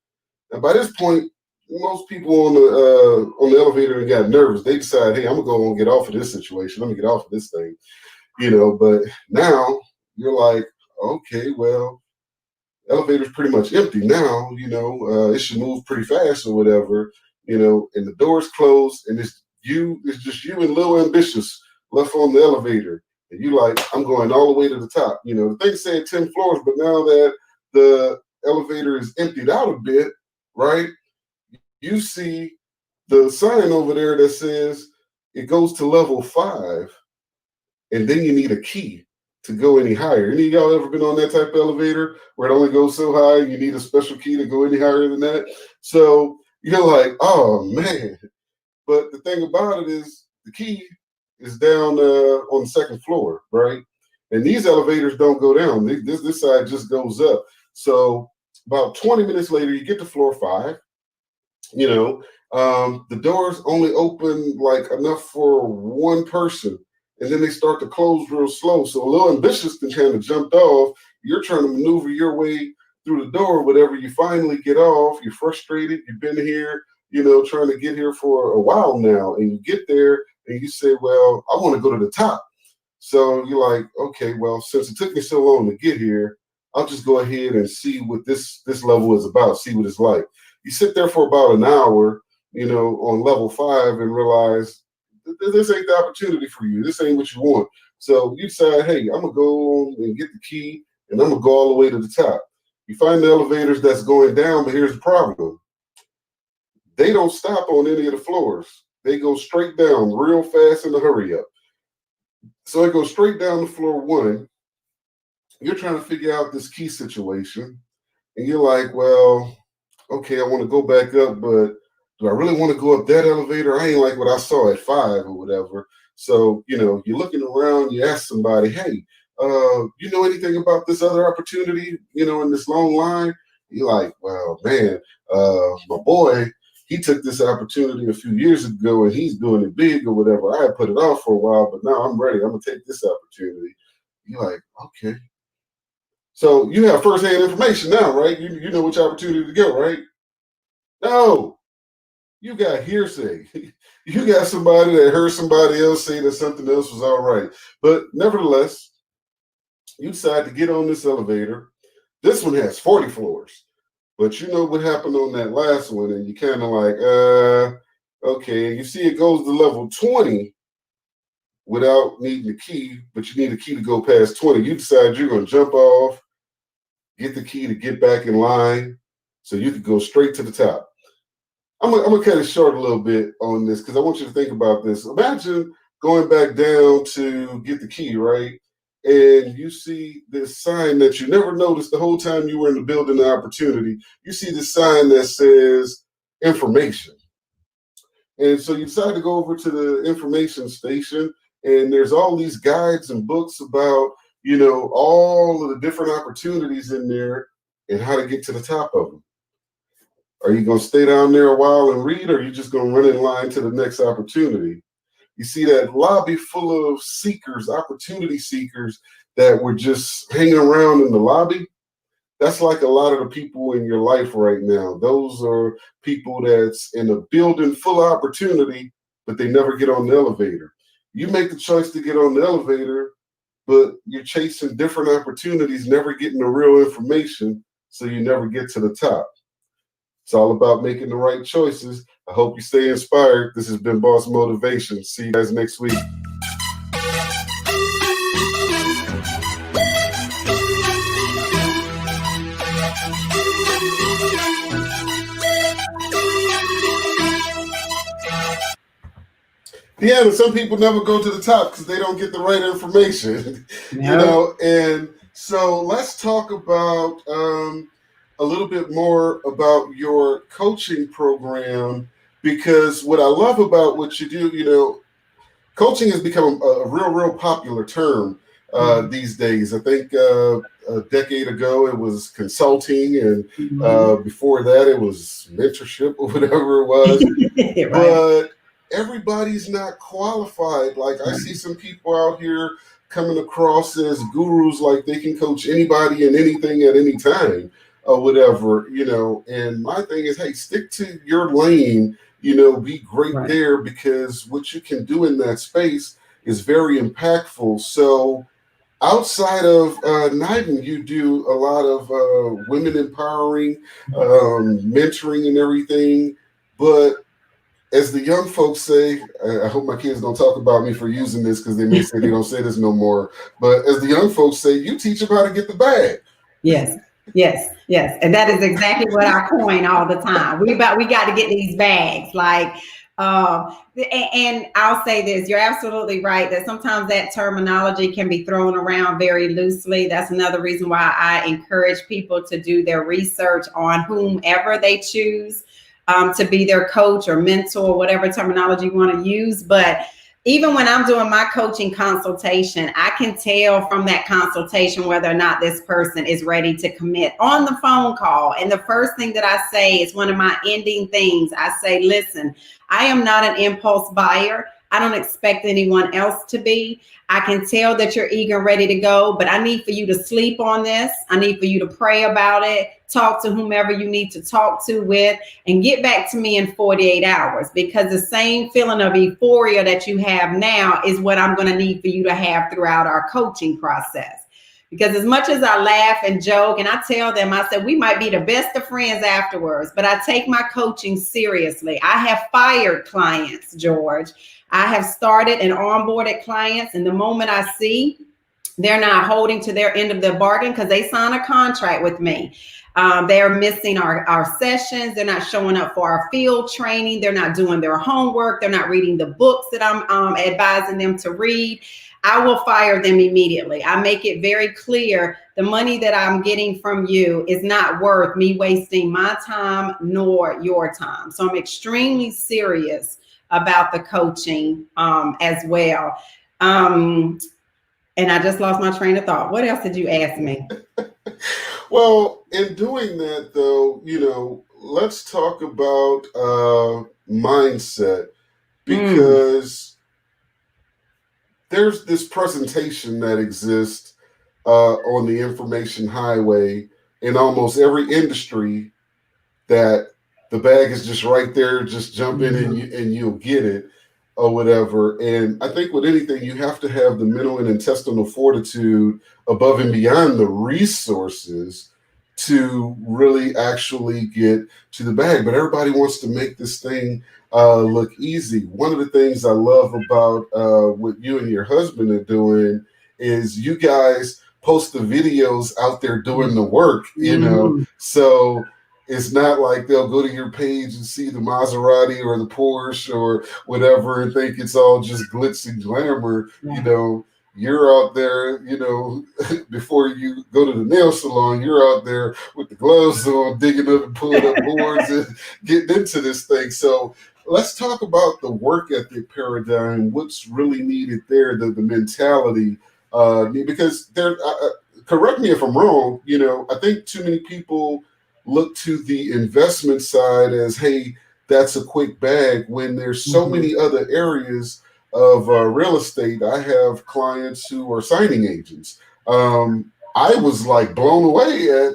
And by this point, most people on the elevator got nervous. They decide, hey, I'm gonna go and get off of this situation. Let me get off of this thing, But now you're like, okay, well, elevator's pretty much empty now. It should move pretty fast or whatever. And the doors close, and it's just you and Lil Ambitious left on the elevator, and you like, I'm going all the way to the top. The thing said 10 floors, but now that the elevator is emptied out a bit, right? You see the sign over there that says it goes to level 5, and then you need a key to go any higher. Any of y'all ever been on that type of elevator where it only goes so high and you need a special key to go any higher than that? So you're like, oh man. But the thing about it is the key is down on the 2nd floor, right? And these elevators don't go down. This side just goes up. So about 20 minutes later, you get to floor 5. The doors only open like enough for one person, and then they start to close real slow. So a little ambitious can kind of jumped off. You're trying to maneuver your way through the door, whatever. You finally get off. You're frustrated. You've been here, trying to get here for a while now, and you get there and you say, well, I want to go to the top. So you're like, okay, well, since it took me so long to get here, I'll just go ahead and see what this level is about, see what it's like. You sit there for about an hour, on level 5 and realize this ain't the opportunity for you. This ain't what you want. So you decide, hey, I'm going to go and get the key and I'm going to go all the way to the top. You find the elevators that's going down, but here's the problem. They don't stop on any of the floors. They go straight down real fast in a hurry up. So it goes straight down to floor 1. You're trying to figure out this key situation. And you're like, well, okay, I want to go back up, but do I really want to go up that elevator? I ain't like what I saw at 5 or whatever. So, you're looking around, you ask somebody, hey, you know anything about this other opportunity, in this long line? You're like, well, man, my boy, he took this opportunity a few years ago and he's doing it big or whatever. I had put it off for a while, but now I'm ready. I'm going to take this opportunity. You're like, okay. So you have firsthand information now, right? You know which opportunity to go, right? No, you got hearsay. You got somebody that heard somebody else say that something else was all right. But nevertheless, you decide to get on this elevator. This one has 40 floors. But you know what happened on that last one, and you kind of like, okay. You see it goes to level 20 without needing the key, but you need a key to go past 20. You decide you're going to jump off, get the key to get back in line so you can go straight to the top. I'm going to cut it short a little bit on this because I want you to think about this. Imagine going back down to get the key, right? And you see this sign that you never noticed the whole time you were in the building the opportunity. You see this sign that says information. And so you decide to go over to the information station, and there's all these guides and books about, all of the different opportunities in there and how to get to the top of them. Are you going to stay down there a while and read, or are you just going to run in line to the next opportunity? You see that lobby full of seekers, opportunity seekers that were just hanging around in the lobby? That's like a lot of the people in your life right now. Those are people that's in a building full of opportunity, but they never get on the elevator. you make the choice to get on the elevator, but you're chasing different opportunities, never getting the real information, so you never get to the top. It's all about making the right choices. I hope you stay inspired. This has been Boss Motivation. See you guys next week. Yeah, but some people never go to the top because they don't get the right information, you know. And so let's talk about a little bit more about your coaching program, because what I love about what you do, you know, coaching has become a real popular term these days. I think a decade ago it was consulting, and before that it was mentorship or whatever it was. Right. But everybody's not qualified. Like I see some people out here coming across as gurus, like they can coach anybody and anything at any time or whatever, you know. And my thing is, hey, stick to your lane, you know, be great there, because what you can do in that space is very impactful. So outside of Nydan, you do a lot of women empowering, mentoring and everything. But as the young folks say, I hope my kids don't talk about me for using this because they may say they don't say this no more. But as the young folks say, you teach them how to get the bag. Yes. And that is exactly what I coin all the time. We got to get these bags. Like, and I'll say this, you're absolutely right that sometimes that terminology can be thrown around very loosely. That's another reason why I encourage people to do their research on whomever they choose to be their coach or mentor, whatever terminology you want to use. But even when I'm doing my coaching consultation, I can tell from that consultation whether or not this person is ready to commit on the phone call. And the first thing that I say is one of my ending things. I say, listen, I am not an impulse buyer. I don't expect anyone else to be. I can tell that you're eager and ready to go, but I need for you to sleep on this. I need for you to pray about it, talk to whomever you need to talk to with, and get back to me in 48 hours, because the same feeling of euphoria that you have now is what I'm going to need for you to have throughout our coaching process. Because as much as I laugh and joke, and I tell them, I said, we might be the best of friends afterwards, but I take my coaching seriously. I have fired clients, George. I have started and onboarded clients, and the moment I see they're not holding to their end of the bargain because they sign a contract with me, they're missing our sessions, they're not showing up for our field training, they're not doing their homework, they're not reading the books that I'm advising them to read, I will fire them immediately. I make it very clear the money that I'm getting from you is not worth me wasting my time nor your time. So I'm extremely serious about the coaching as well. And I just lost my train of thought. What else did you ask me? Well, in doing that, though, you know, let's talk about mindset, because there's this presentation that exists on the information highway in almost every industry that the bag is just right there, just jump in and you'll get it or whatever. And I think with anything, you have to have the mental and intestinal fortitude above and beyond the resources to really actually get to the bag. But everybody wants to make this thing look easy. One of the things I love about what you and your husband are doing is you guys post the videos out there doing the work, you know. So it's not like they'll go to your page and see the Maserati or the Porsche or whatever and think it's all just glitz and glamour. You know, you're out there, you know, before you go to the nail salon, you're out there with the gloves on, digging up and pulling up boards and getting into this thing. So let's talk about the work ethic paradigm, what's really needed there, the mentality, because there, correct me if I'm wrong, you know, I think too many people look to the investment side as, hey, that's a quick bag, when there's so many other areas of real estate. I have clients who are signing agents. I was like blown away at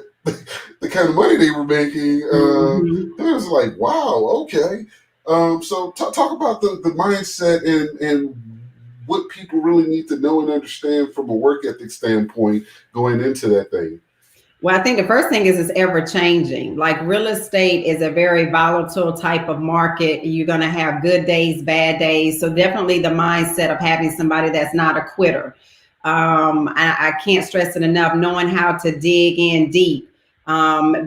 the kind of money they were making. It was like, wow, okay. So talk about the mindset and what people really need to know and understand from a work ethic standpoint going into that thing? Well, I think the first thing is it's ever changing. Like real estate is a very volatile type of market. You're going to have good days, bad days. So definitely the mindset of having somebody that's not a quitter. I can't stress it enough, knowing how to dig in deep,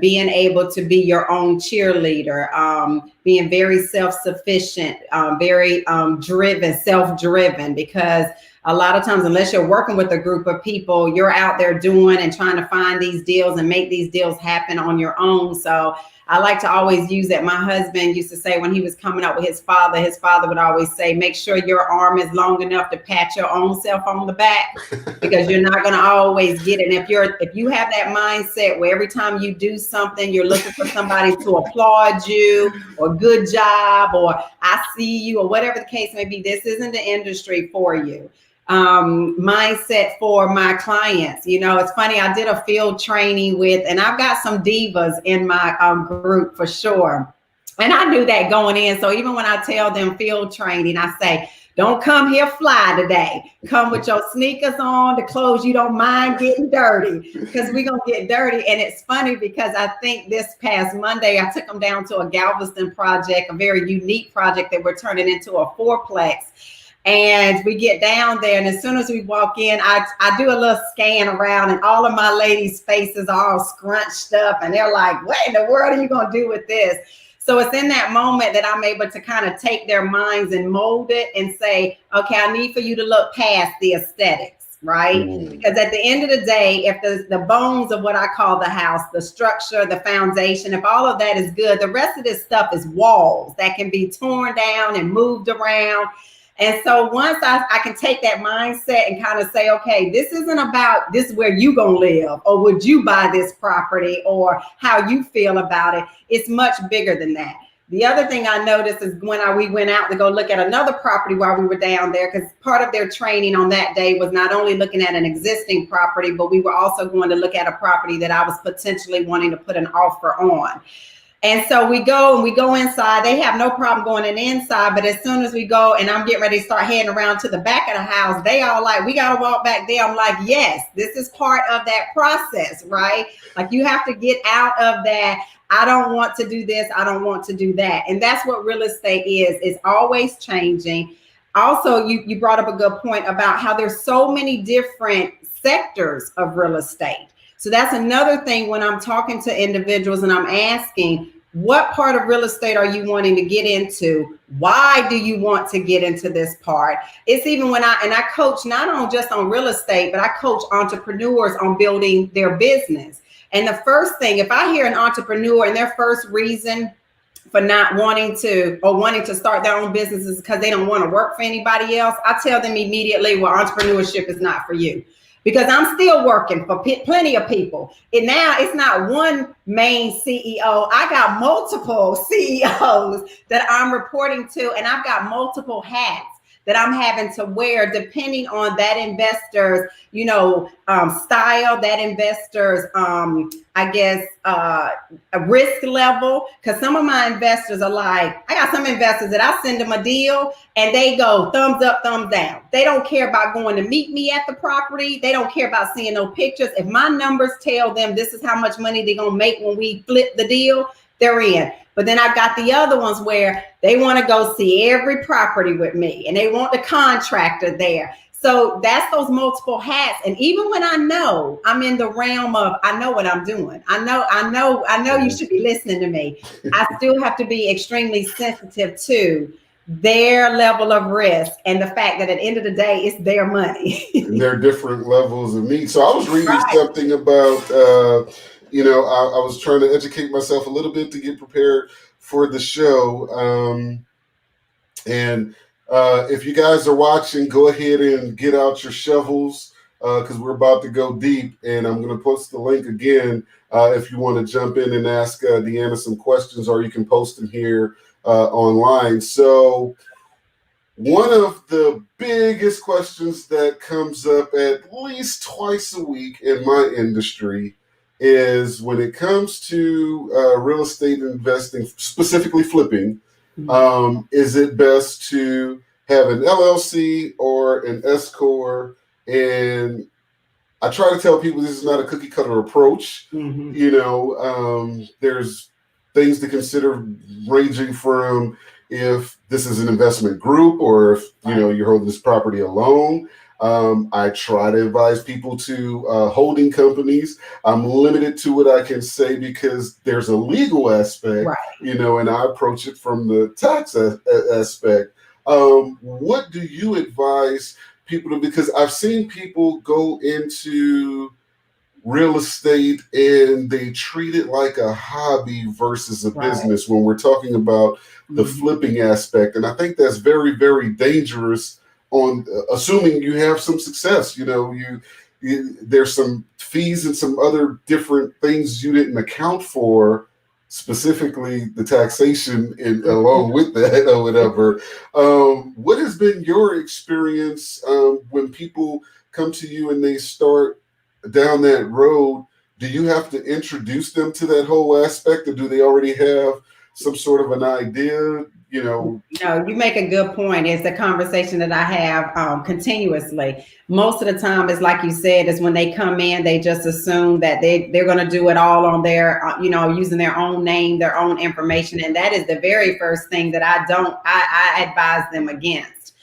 being able to be your own cheerleader, being very self-sufficient, very driven, self-driven, because a lot of times, unless you're working with a group of people, you're out there doing and trying to find these deals and make these deals happen on your own. So I like to always use that. My husband used to say when he was coming up with his father would always say, make sure your arm is long enough to pat your own self on the back, because you're not going to always get it. And if you have that mindset where every time you do something, you're looking for somebody to applaud you or good job or I see you or whatever the case may be, this isn't the industry for you. Mindset for my clients. You know, it's funny, I did a field training with, and I've got some divas in my group for sure. And I knew that going in. So even when I tell them field training, I say, don't come here fly today. Come with your sneakers on, the clothes you don't mind getting dirty, because we're going to get dirty. And it's funny because I think this past Monday, I took them down to a Galveston project, a very unique project that we're turning into a fourplex. And we get down there, and as soon as we walk in, I do a little scan around, and all of my ladies' faces are all scrunched up, and they're like, what in the world are you going to do with this? So it's in that moment that I'm able to kind of take their minds and mold it and say, okay, I need for you to look past the aesthetics, right? Because at the end of the day, if the bones of what I call the house, the structure, the foundation, if all of that is good, the rest of this stuff is walls that can be torn down and moved around. And so once I can take that mindset and kind of say, okay, this isn't about this is where you gonna live, or would you buy this property, or how you feel about it. It's much bigger than that. The other thing I noticed is when we went out to go look at another property while we were down there, because part of their training on that day was not only looking at an existing property, but we were also going to look at a property that I was potentially wanting to put an offer on. And so we go inside. They have no problem going in the inside, but as soon as we go and I'm getting ready to start heading around to the back of the house, they all like, we got to walk back there. I'm like, yes, this is part of that process, right? Like you have to get out of that. I don't want to do this. I don't want to do that. And that's what real estate is. It's always changing. Also, you brought up a good point about how there's so many different sectors of real estate. So that's another thing when I'm talking to individuals and I'm asking, what part of real estate are you wanting to get into? Why do you want to get into this part? It's even when I coach not just on real estate, but I coach entrepreneurs on building their business. And the first thing, if I hear an entrepreneur and their first reason for not wanting to or wanting to start their own business is because they don't want to work for anybody else, I tell them immediately, well, entrepreneurship is not for you. Because I'm still working for plenty of people. And now it's not one main CEO. I got multiple CEOs that I'm reporting to, and I've got multiple hats that I'm having to wear depending on that investor's, style, that investor's, a risk level. Because some of my investors are like, I got some investors that I send them a deal and they go thumbs up, thumbs down. They don't care about going to meet me at the property. They don't care about seeing no pictures. If my numbers tell them this is how much money they're going to make when we flip the deal, they're in. But then I've got the other ones where they want to go see every property with me and they want the contractor there. So that's those multiple hats. And even when I know I'm in the realm of, I know what I'm doing. I know you should be listening to me. I still have to be extremely sensitive to their level of risk and the fact that at the end of the day, it's their money. And there are different levels of needs. So I was reading something about, I was trying to educate myself a little bit to get prepared for the show. If you guys are watching, go ahead and get out your shovels because we're about to go deep. And I'm going to post the link again if you want to jump in and ask DeAnna some questions, or you can post them here online. So one of the biggest questions that comes up at least twice a week in my industry is when it comes to real estate investing, specifically flipping, is it best to have an LLC or an S corp, and I try to tell people this is not a cookie cutter approach. Mm-hmm. There's things to consider, ranging from if this is an investment group or if you're holding this property alone. I try to advise people to holding companies. I'm limited to what I can say because there's a legal aspect, and I approach it from the tax aspect. What do you advise people to, because I've seen people go into real estate and they treat it like a hobby versus a business when we're talking about the flipping aspect. And I think that's very, very dangerous on assuming you have some success. There's some fees and some other different things you didn't account for, specifically the taxation along with that or whatever. What has been your experience when people come to you and they start down that road? Do you have to introduce them to that whole aspect, or do they already have some sort of an idea? No, you make a good point. It's the conversation that I have continuously. Most of the time, it's like you said, is when they come in, they just assume that they're going to do it all on their, using their own name, their own information. And that is the very first thing that I advise them against.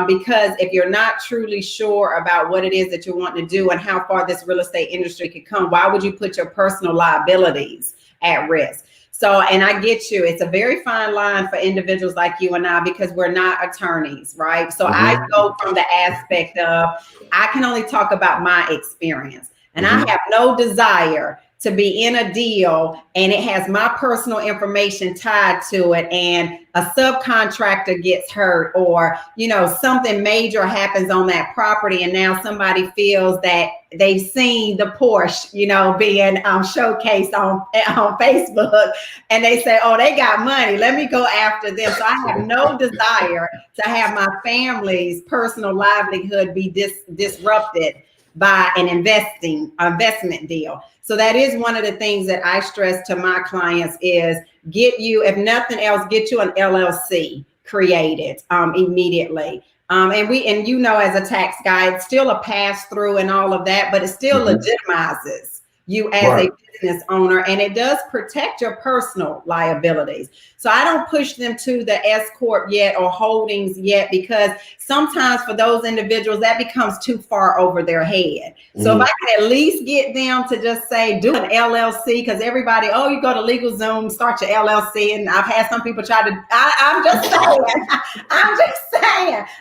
Because if you're not truly sure about what it is that you want to do and how far this real estate industry could come, why would you put your personal liabilities at risk? So, and I get you, it's a very fine line for individuals like you and I, because we're not attorneys, right? So I go from the aspect of, I can only talk about my experience, and I have no desire to be in a deal and it has my personal information tied to it, and a subcontractor gets hurt, or, something major happens on that property, and now somebody feels that they've seen the Porsche, being showcased on Facebook, and they say, oh, they got money, let me go after them. So I have no desire to have my family's personal livelihood be disrupted by an investment deal. So that is one of the things that I stress to my clients is get you, if nothing else, get you an LLC created immediately. And as a tax guy, it's still a pass through and all of that, but it still legitimizes you as a business owner, and it does protect your personal liabilities. So I don't push them to the S corp yet or holdings yet, because sometimes for those individuals that becomes too far over their head. So if I can at least get them to just say, do an LLC, because everybody, you go to LegalZoom, start your LLC. And I've had some people try to, I'm just saying,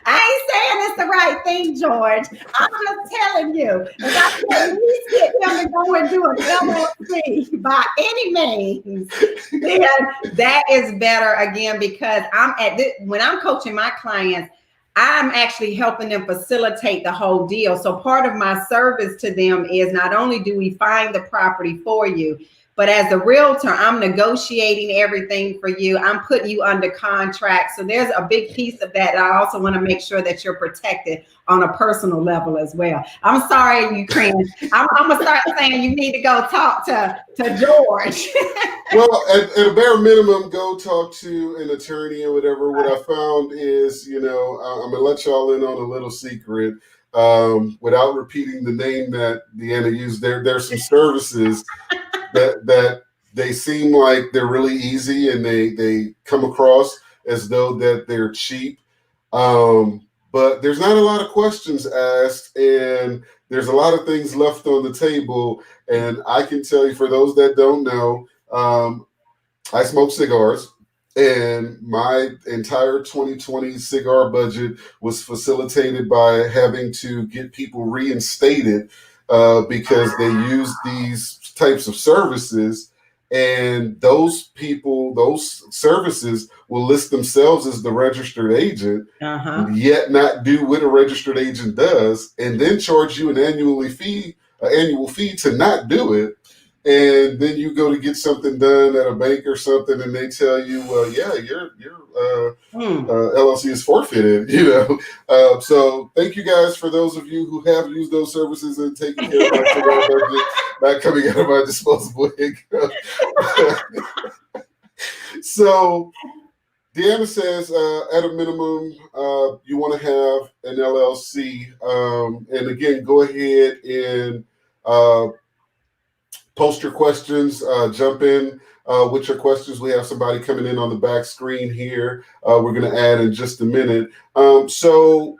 I ain't saying it's the right thing, George. I'm just telling you, if I can at least get them to go and do an LLC by any means, then that is better, again, because when I'm coaching my clients, I'm actually helping them facilitate the whole deal. So part of my service to them is not only do we find the property for you, but as a realtor, I'm negotiating everything for you. I'm putting you under contract. So there's a big piece of that. I also want to make sure that you're protected on a personal level as well. I'm sorry, Ukraine. I'm going to start saying you need to go talk to George. Well, at a bare minimum, go talk to an attorney or whatever. What I found is, I'm going to let y'all in on a little secret. Without repeating the name that DeAnna used, there's some services that they seem like they're really easy, and they come across as though that they're cheap. But there's not a lot of questions asked, and there's a lot of things left on the table. And I can tell you, for those that don't know, I smoke cigars, and my entire 2020 cigar budget was facilitated by having to get people reinstated because they used these types of services. And those people, those services will list themselves as the registered agent, yet not do what a registered agent does, and then charge you an annual fee to not do it. And then you go to get something done at a bank or something, and they tell you, well, yeah, your LLC is forfeited, So thank you guys for those of you who have used those services and taken care of my cigar budget, not coming out of my disposable income. So DeAnna says, at a minimum, you want to have an LLC. And again, go ahead and post your questions. Jump in with your questions. We have somebody coming in on the back screen here. We're going to add in just a minute. So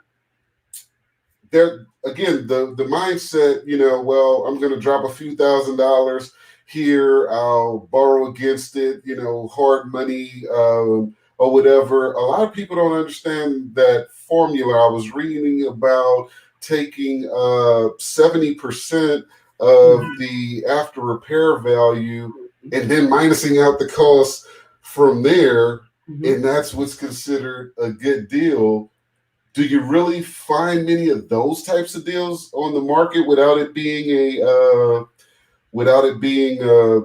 there, again, the mindset, well, I'm going to drop a few $1,000s here. I'll borrow against it, hard money, or whatever. A lot of people don't understand that formula. I was reading about taking 70% of the after repair value and then minusing out the costs from there. And that's what's considered a good deal. Do you really find many of those types of deals on the market without it being a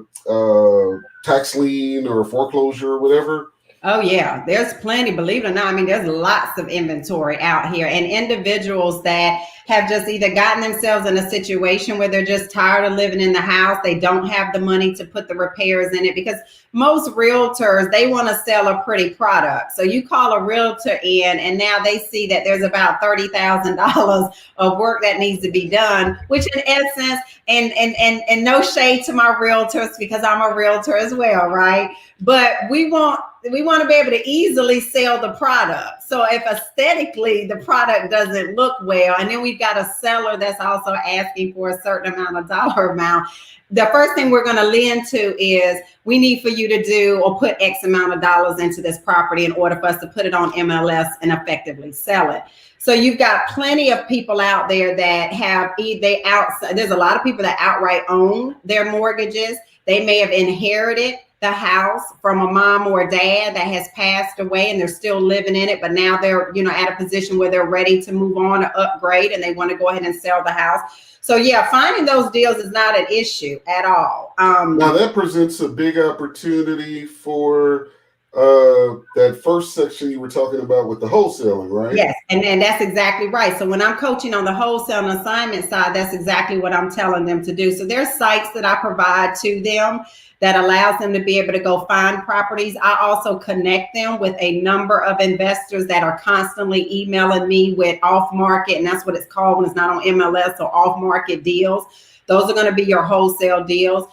tax lien or foreclosure or whatever? Oh yeah, there's plenty, believe it or not. I mean, there's lots of inventory out here, and individuals that have just either gotten themselves in a situation where they're just tired of living in the house. They don't have the money to put the repairs in it, because most realtors, they want to sell a pretty product. So you call a realtor in and now they see that there's about $30,000 of work that needs to be done, which in essence, and no shade to my realtors, because I'm a realtor as well, right? But we want to be able to easily sell the product. So if aesthetically the product doesn't look well, and then we've got a seller that's also asking for a certain amount of dollar amount, the first thing we're going to lend to is, we need for you to do or put X amount of dollars into this property in order for us to put it on MLS and effectively sell it. So you've got plenty of people out there that have there's a lot of people that outright own their mortgages. They may have inherited the house from a mom or a dad that has passed away and they're still living in it, but now they're at a position where they're ready to move on or upgrade, and they want to go ahead and sell the house. So yeah, finding those deals is not an issue at all. Now that presents a big opportunity for that first section you were talking about with the wholesaling, right? Yes, and that's exactly right. So when I'm coaching on the wholesale and assignment side, that's exactly what I'm telling them to do. So there's sites that I provide to them that allows them to be able to go find properties. I also connect them with a number of investors that are constantly emailing me with off market, and that's what it's called when it's not on MLS, or off market deals. Those are going to be your wholesale deals.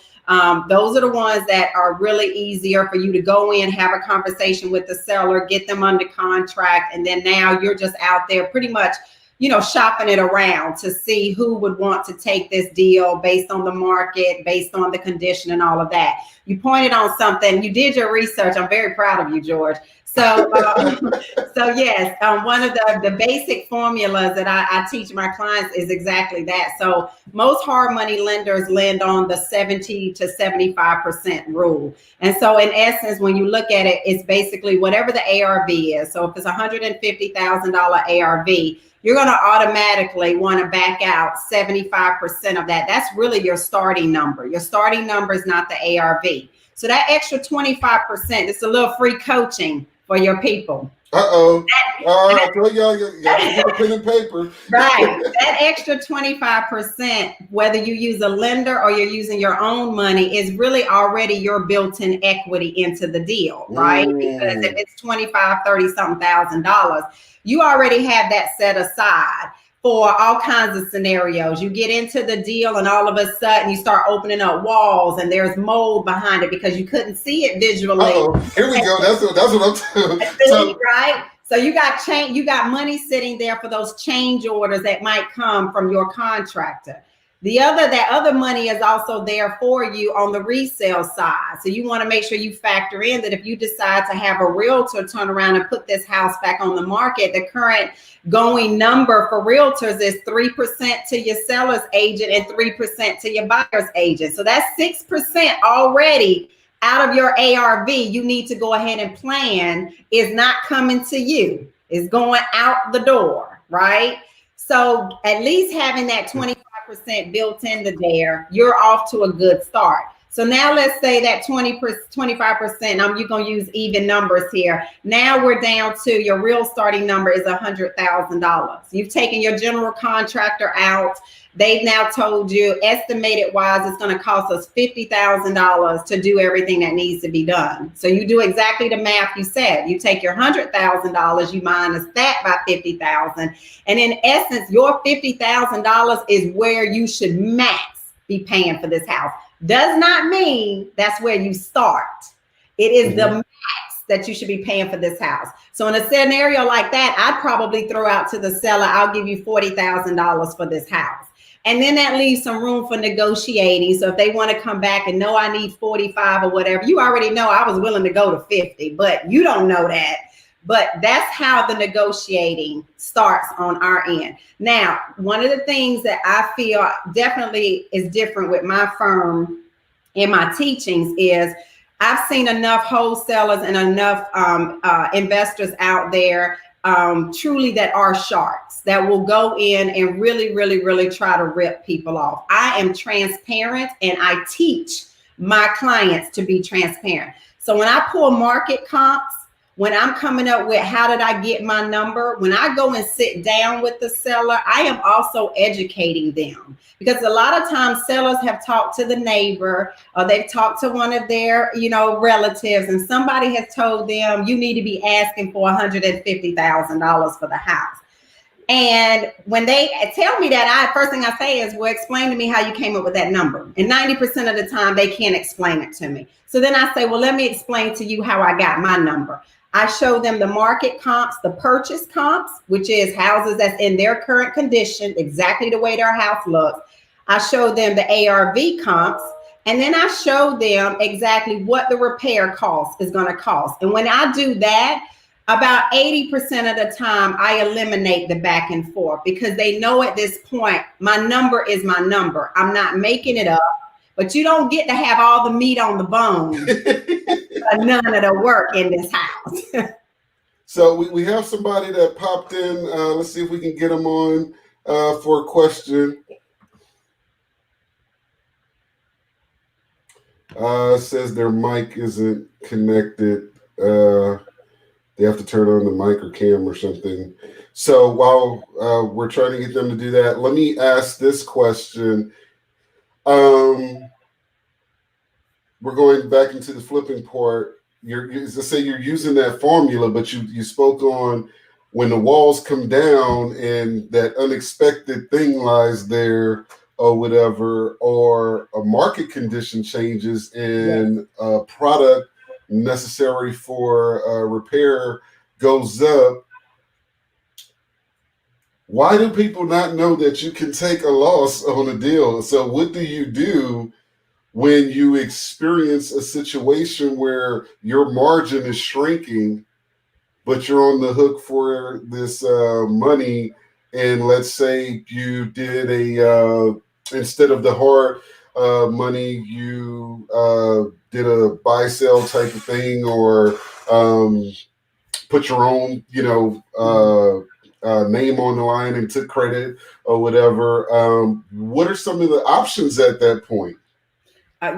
Those are the ones that are really easier for you to go in, have a conversation with the seller, get them under contract, and then now you're just out there pretty much shopping it around to see who would want to take this deal based on the market, based on the condition and all of that. You pointed on something. You did your research. I'm very proud of you, George. So, yes, one of the basic formulas that I teach my clients is exactly that. So most hard money lenders lend on the 70 to 75% rule. And so in essence, when you look at it, it's basically whatever the ARV is. So if it's $150,000 ARV, you're going to automatically want to back out 75% of that. That's really your starting number. Your starting number is not the ARV. So that extra 25%, it's a little free coaching for your people. All right, y'all get a pen and paper. Right. That extra 25%, whether you use a lender or you're using your own money, is really already your built-in equity into the deal, right? Because if it's $25,000, $30-something thousand, you already have that set aside for all kinds of scenarios. You get into the deal and all of a sudden you start opening up walls and there's mold behind it because you couldn't see it visually. Here we go. That's what I'm talking. Right? So you got money sitting there for those change orders that might come from your contractor. That other money is also there for you on the resale side. So you want to make sure you factor in that if you decide to have a realtor turn around and put this house back on the market, the current going number for realtors is 3% to your seller's agent and 3% to your buyer's agent. So that's 6% already out of your ARV. You need to go ahead and plan is not coming to you. It's going out the door, right? So at least having that 25% built into there, you're off to a good start. So now let's say that 25%, you're going to use even numbers here. Now we're down to your real starting number is $100,000. You've taken your general contractor out. They've now told you estimated wise, it's going to cost us $50,000 to do everything that needs to be done. So you do exactly the math you said. You take your $100,000, you minus that by $50,000. And in essence, your $50,000 is where you should max be paying for this house. Does not mean that's where you start. It is the max that you should be paying for this house. So in a scenario like that, I'd probably throw out to the seller, I'll give you $40,000 for this house. And then that leaves some room for negotiating. So if they want to come back and know I need 45 or whatever, you already know I was willing to go to 50, but you don't know that. But that's how the negotiating starts on our end. Now, one of the things that I feel definitely is different with my firm and my teachings is I've seen enough wholesalers and enough investors out there truly that are sharks that will go in and really try to rip people off. I am transparent and I teach my clients to be transparent. So when I pull market comps, when I'm coming up with how did I get my number, when I go and sit down with the seller, I am also educating them, because a lot of times sellers have talked to the neighbor or they've talked to one of their, relatives, and somebody has told them you need to be asking for $150,000 for the house. And when they tell me that, first thing I say is, well, explain to me how you came up with that number. And 90% of the time they can't explain it to me. So then I say, well, let me explain to you how I got my number. I show them the market comps, the purchase comps, which is houses that's in their current condition, exactly the way their house looks. I show them the ARV comps, and then I show them exactly what the repair cost is going to cost. And when I do that, about 80% of the time, I eliminate the back and forth, because they know at this point, my number is my number. I'm not making it up, but you don't get to have all the meat on the bone. None of the work in this house. So we have somebody that popped in. Let's see if we can get them on for a question. Says their mic isn't connected. They have to turn on the mic or cam or something. So while we're trying to get them to do that, let me ask this question. We're going back into the flipping part. Let's say you're using that formula, but you spoke on when the walls come down and that unexpected thing lies there or whatever, or a market condition changes and a product necessary for repair goes up. Why do people not know that you can take a loss on a deal? So what do you do when you experience a situation where your margin is shrinking, but you're on the hook for this money? And let's say you did instead of the hard money, you did a buy sell type of thing, or put your own, name on the line and took credit or whatever. What are some of the options at that point?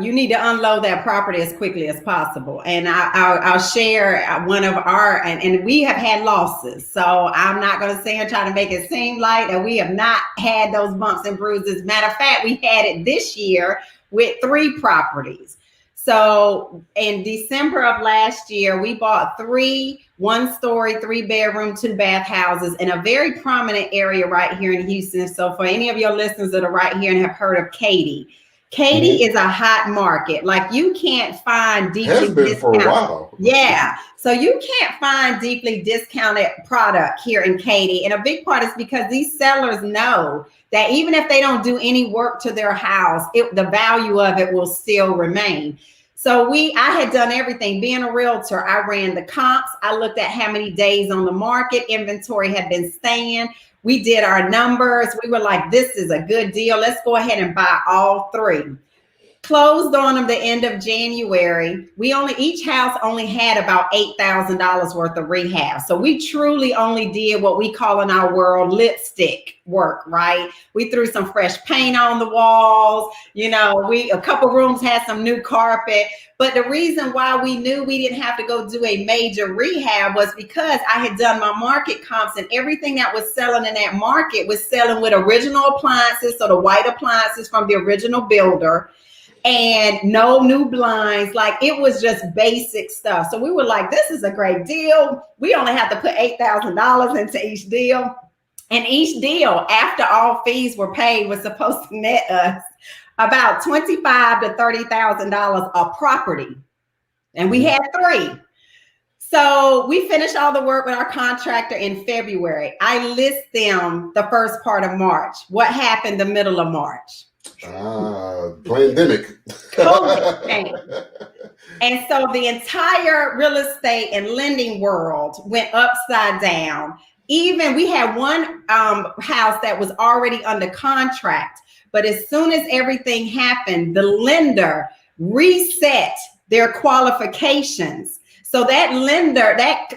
You need to unload that property as quickly as possible. And I'll share one of our, and we have had losses. So I'm not going to sit here and try to make it seem like that we have not had those bumps and bruises. Matter of fact, we had it this year with 3 properties. So in December of last year, we bought 3 1-story, 3-bedroom, 2-bath houses in a very prominent area right here in Houston. So for any of your listeners that are right here and have heard of Katy is a hot market. Like, you can't find deeply discounted for a while. Yeah. So you can't find deeply discounted product here in Katy. And a big part is because these sellers know that even if they don't do any work to their house, the value of it will still remain. So I had done everything. Being a realtor, I ran the comps. I looked at how many days on the market inventory had been staying. We did our numbers. We were like, this is a good deal. Let's go ahead and buy all 3. Closed on them the end of January. Each house only had about $8,000 worth of rehab. So we truly only did what we call in our world lipstick work, right? We threw some fresh paint on the walls. A couple rooms had some new carpet. But the reason why we knew we didn't have to go do a major rehab was because I had done my market comps, and everything that was selling in that market was selling with original appliances. So the white appliances from the original builder, and no new blinds. Like, it was just basic stuff. So we were like, this is a great deal. We only have to put $8,000 into each deal. And each deal, after all fees were paid, was supposed to net us about $25,000 to $30,000 a property. And we had 3. So we finished all the work with our contractor in February. I list them the first part of March. What happened the middle of March? Pandemic. COVID. And so the entire real estate and lending world went upside down. Even we had one house that was already under contract, but as soon as everything happened, the lender reset their qualifications. So that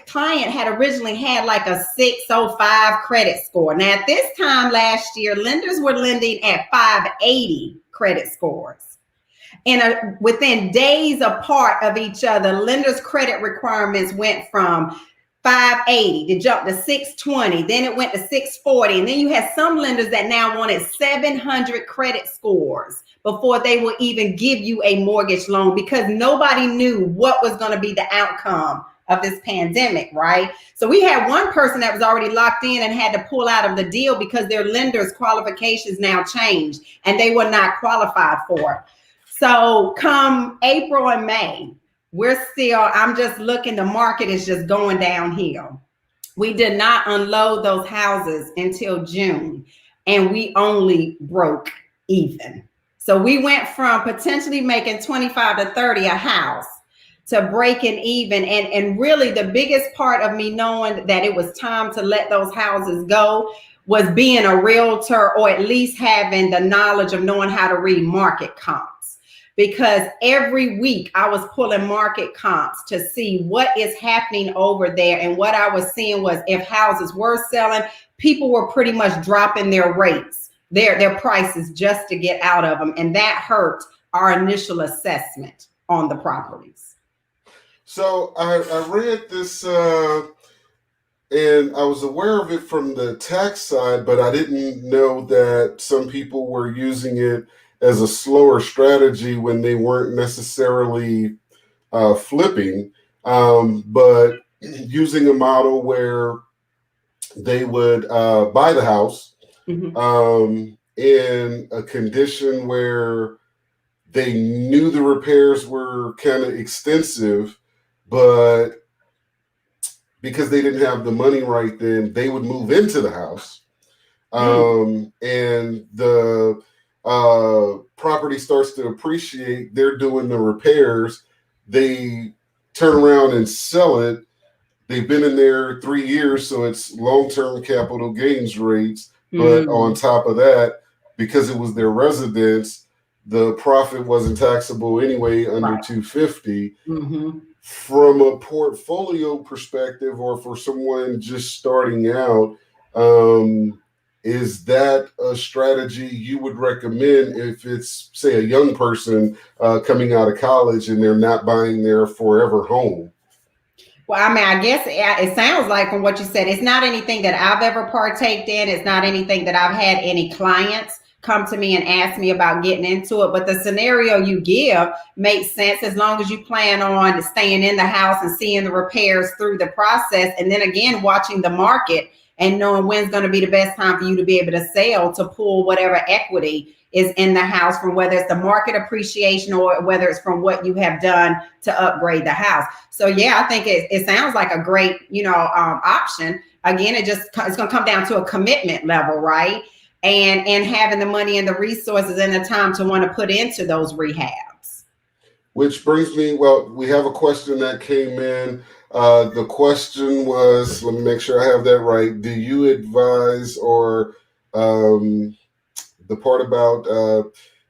client had originally had like a 605 credit score. Now, at this time last year, lenders were lending at 580 credit scores. And within days apart of each other, lenders' credit requirements went from 580 to jump to 620. Then it went to 640. And then you had some lenders that now wanted 700 credit scores before they will even give you a mortgage loan, because nobody knew what was going to be the outcome of this pandemic, right? So we had one person that was already locked in and had to pull out of the deal because their lender's qualifications now changed and they were not qualified for it. So come April and May, I'm just looking, the market is just going downhill. We did not unload those houses until June, and we only broke even. So we went from potentially making 25 to 30 a house to breaking even. And really the biggest part of me knowing that it was time to let those houses go was being a realtor, or at least having the knowledge of knowing how to read market comps. Because every week I was pulling market comps to see what is happening over there. And what I was seeing was, if houses were selling, people were pretty much dropping their rates, their prices, just to get out of them. And that hurt our initial assessment on the properties. So I read this and I was aware of it from the tax side, but I didn't know that some people were using it as a slower strategy when they weren't necessarily flipping, but using a model where they would buy the house in a condition where they knew the repairs were kind of extensive, but because they didn't have the money right then, they would move into the house. And the property starts to appreciate, they're doing the repairs, they turn around and sell it. They've been in there 3 years, so it's long-term capital gains rates. But on top of that, because it was their residence, the profit wasn't taxable anyway under 250. From a portfolio perspective, or for someone just starting out, is that a strategy you would recommend if it's, say, a young person coming out of college and they're not buying their forever home? Well, I mean, I guess it sounds like from what you said, it's not anything that I've ever partaked in. It's not anything that I've had any clients come to me and ask me about getting into it. But the scenario you give makes sense, as long as you plan on staying in the house and seeing the repairs through the process. And then again, watching the market and knowing when's going to be the best time for you to be able to sell, to pull whatever equity is in the house, from whether it's the market appreciation or whether it's from what you have done to upgrade the house. So yeah, I think it sounds like a great, option. Again, it's going to come down to a commitment level, right? And having the money and the resources and the time to want to put into those rehabs. Which brings me, well, we have a question that came in. The question was, let me make sure I have that right. Do you advise, or the part about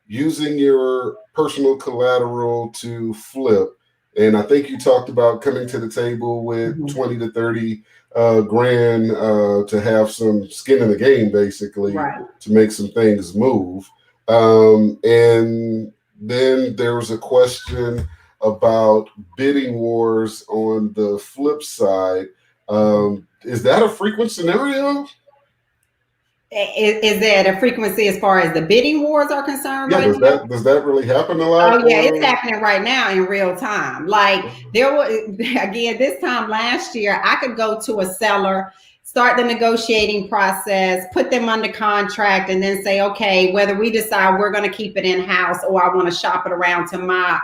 using your personal collateral to flip. And I think you talked about coming to the table with 20 to 30 grand to have some skin in the game, basically, to make some things move. And then there was a question about bidding wars on the flip side. Is that a frequent scenario? Is that a frequency as far as the bidding wars are concerned? Yeah, does that really happen a lot? Oh yeah, it's happening right now in real time. Like there was, again, this time last year, I could go to a seller, start the negotiating process, put them under contract, and then say, okay, whether we decide we're going to keep it in-house or I want to shop it around to my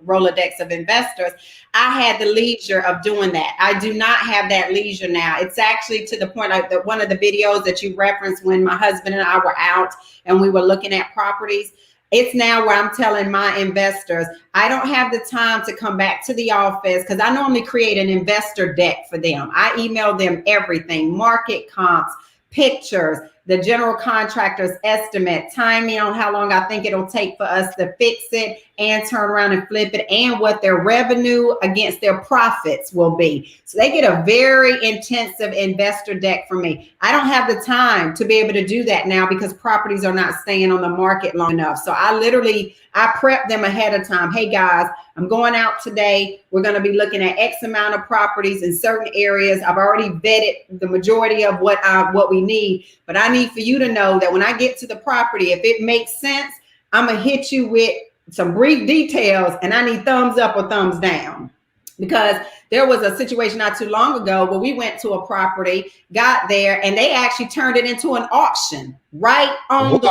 Rolodex of investors. I had the leisure of doing that. I do not have that leisure now. It's actually to the point that one of the videos that you referenced when my husband and I were out and we were looking at properties. It's now where I'm telling my investors, I don't have the time to come back to the office because I normally create an investor deck for them. I email them everything, market comps, pictures, the general contractor's estimate, timing on how long I think it'll take for us to fix it and turn around and flip it, and what their revenue against their profits will be. So they get a very intensive investor deck from me. I don't have the time to be able to do that now because properties are not staying on the market long enough. So I prep them ahead of time. Hey guys, I'm going out today. We're going to be looking at X amount of properties in certain areas. I've already vetted the majority of what we need, but I need for you to know that when I get to the property, if it makes sense, I'm going to hit you with some brief details, and I need thumbs up or thumbs down. Because there was a situation not too long ago where we went to a property, got there, and they actually turned it into an auction right on and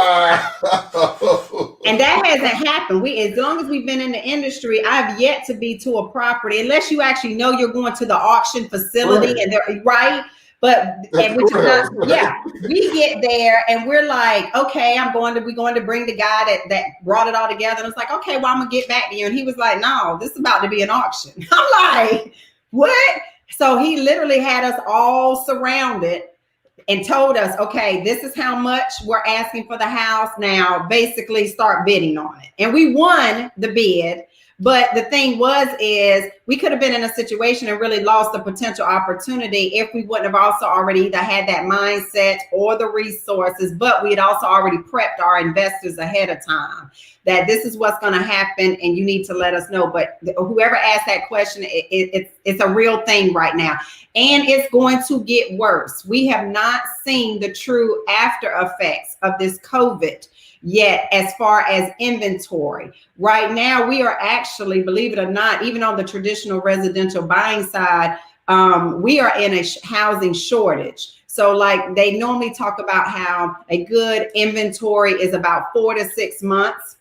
that hasn't happened. As long as we've been in the industry, I've yet to be to a property, unless you actually know you're going to the auction facility and they're right. But and which is not, we get there and we're like, okay, we're going to bring the guy that brought it all together. And it's like, okay, well, I'm gonna get back to you. And he was like, no, this is about to be an auction. I'm like, what? So he literally had us all surrounded and told us, okay, this is how much we're asking for the house. Now, basically start bidding on it. And we won the bid. But the thing is we could have been in a situation and really lost the potential opportunity if we wouldn't have also already either had that mindset or the resources, but we had also already prepped our investors ahead of time that this is what's going to happen and you need to let us know. But whoever asked that question, it's a real thing right now. And it's going to get worse. We have not seen the true after effects of this COVID yet as far as inventory. Right now, we are actually, believe it or not, even on the traditional residential buying side, we are in a housing shortage. So like they normally talk about how a good inventory is about 4 to 6 months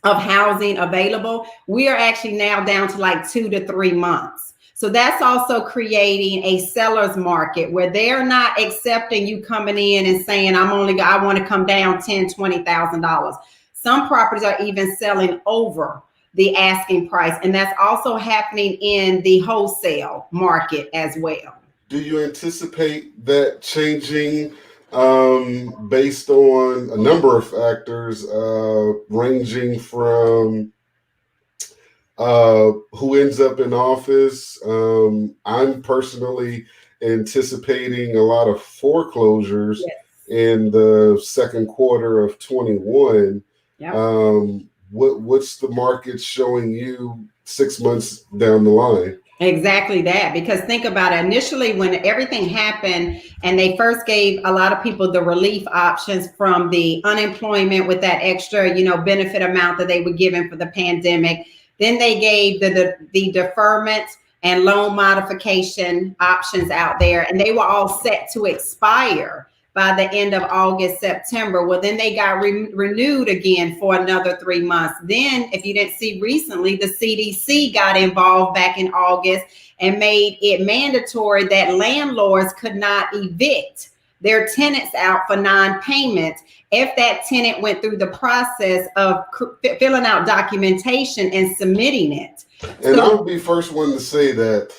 of housing available. We are actually now down to like 2 to 3 months. So that's also creating a seller's market where they're not accepting you coming in and saying, I want to come down $10,000, $20,000. Some properties are even selling over the asking price. And that's also happening in the wholesale market as well. Do you anticipate that changing based on a number of factors, ranging from who ends up in office? I'm personally anticipating a lot of foreclosures in the second quarter of 21. What's the market showing you 6 months down the line? Exactly that, because think about it. Initially, when everything happened and they first gave a lot of people the relief options from the unemployment with that extra, benefit amount that they were given for the pandemic, then they gave the deferment and loan modification options out there, and they were all set to expire by the end of August, September. Well, then they got renewed again for another 3 months. Then, if you didn't see recently, the CDC got involved back in August and made it mandatory that landlords could not evict their tenants out for non-payment if that tenant went through the process of filling out documentation and submitting it. And I would be first one to say that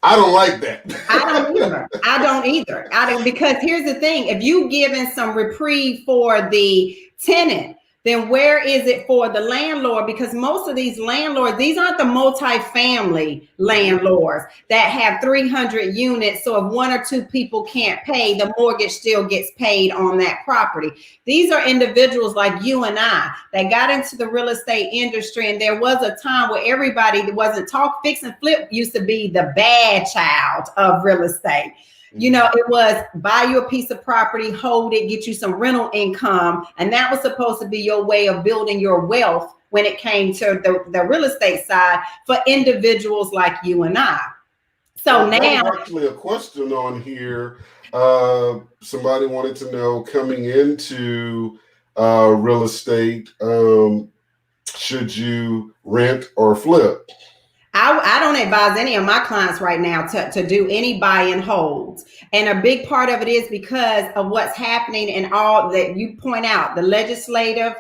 I don't like that. I don't either. Because here's the thing, if you given some reprieve for the tenant, then where is it for the landlord? Because most of these landlords, these aren't the multifamily landlords that have 300 units. So if one or two people can't pay, the mortgage still gets paid on that property. These are individuals like you and I that got into the real estate industry. And there was a time where everybody that wasn't fix and flip used to be the bad child of real estate. You know, it was buy you a piece of property, hold it, get you some rental income. And that was supposed to be your way of building your wealth when it came to the real estate side for individuals like you and I. So now there's actually a question on here. Somebody wanted to know, coming into real estate, should you rent or flip? I don't advise any of my clients right now to do any buy and holds. And a big part of it is because of what's happening and all that you point out, the legislative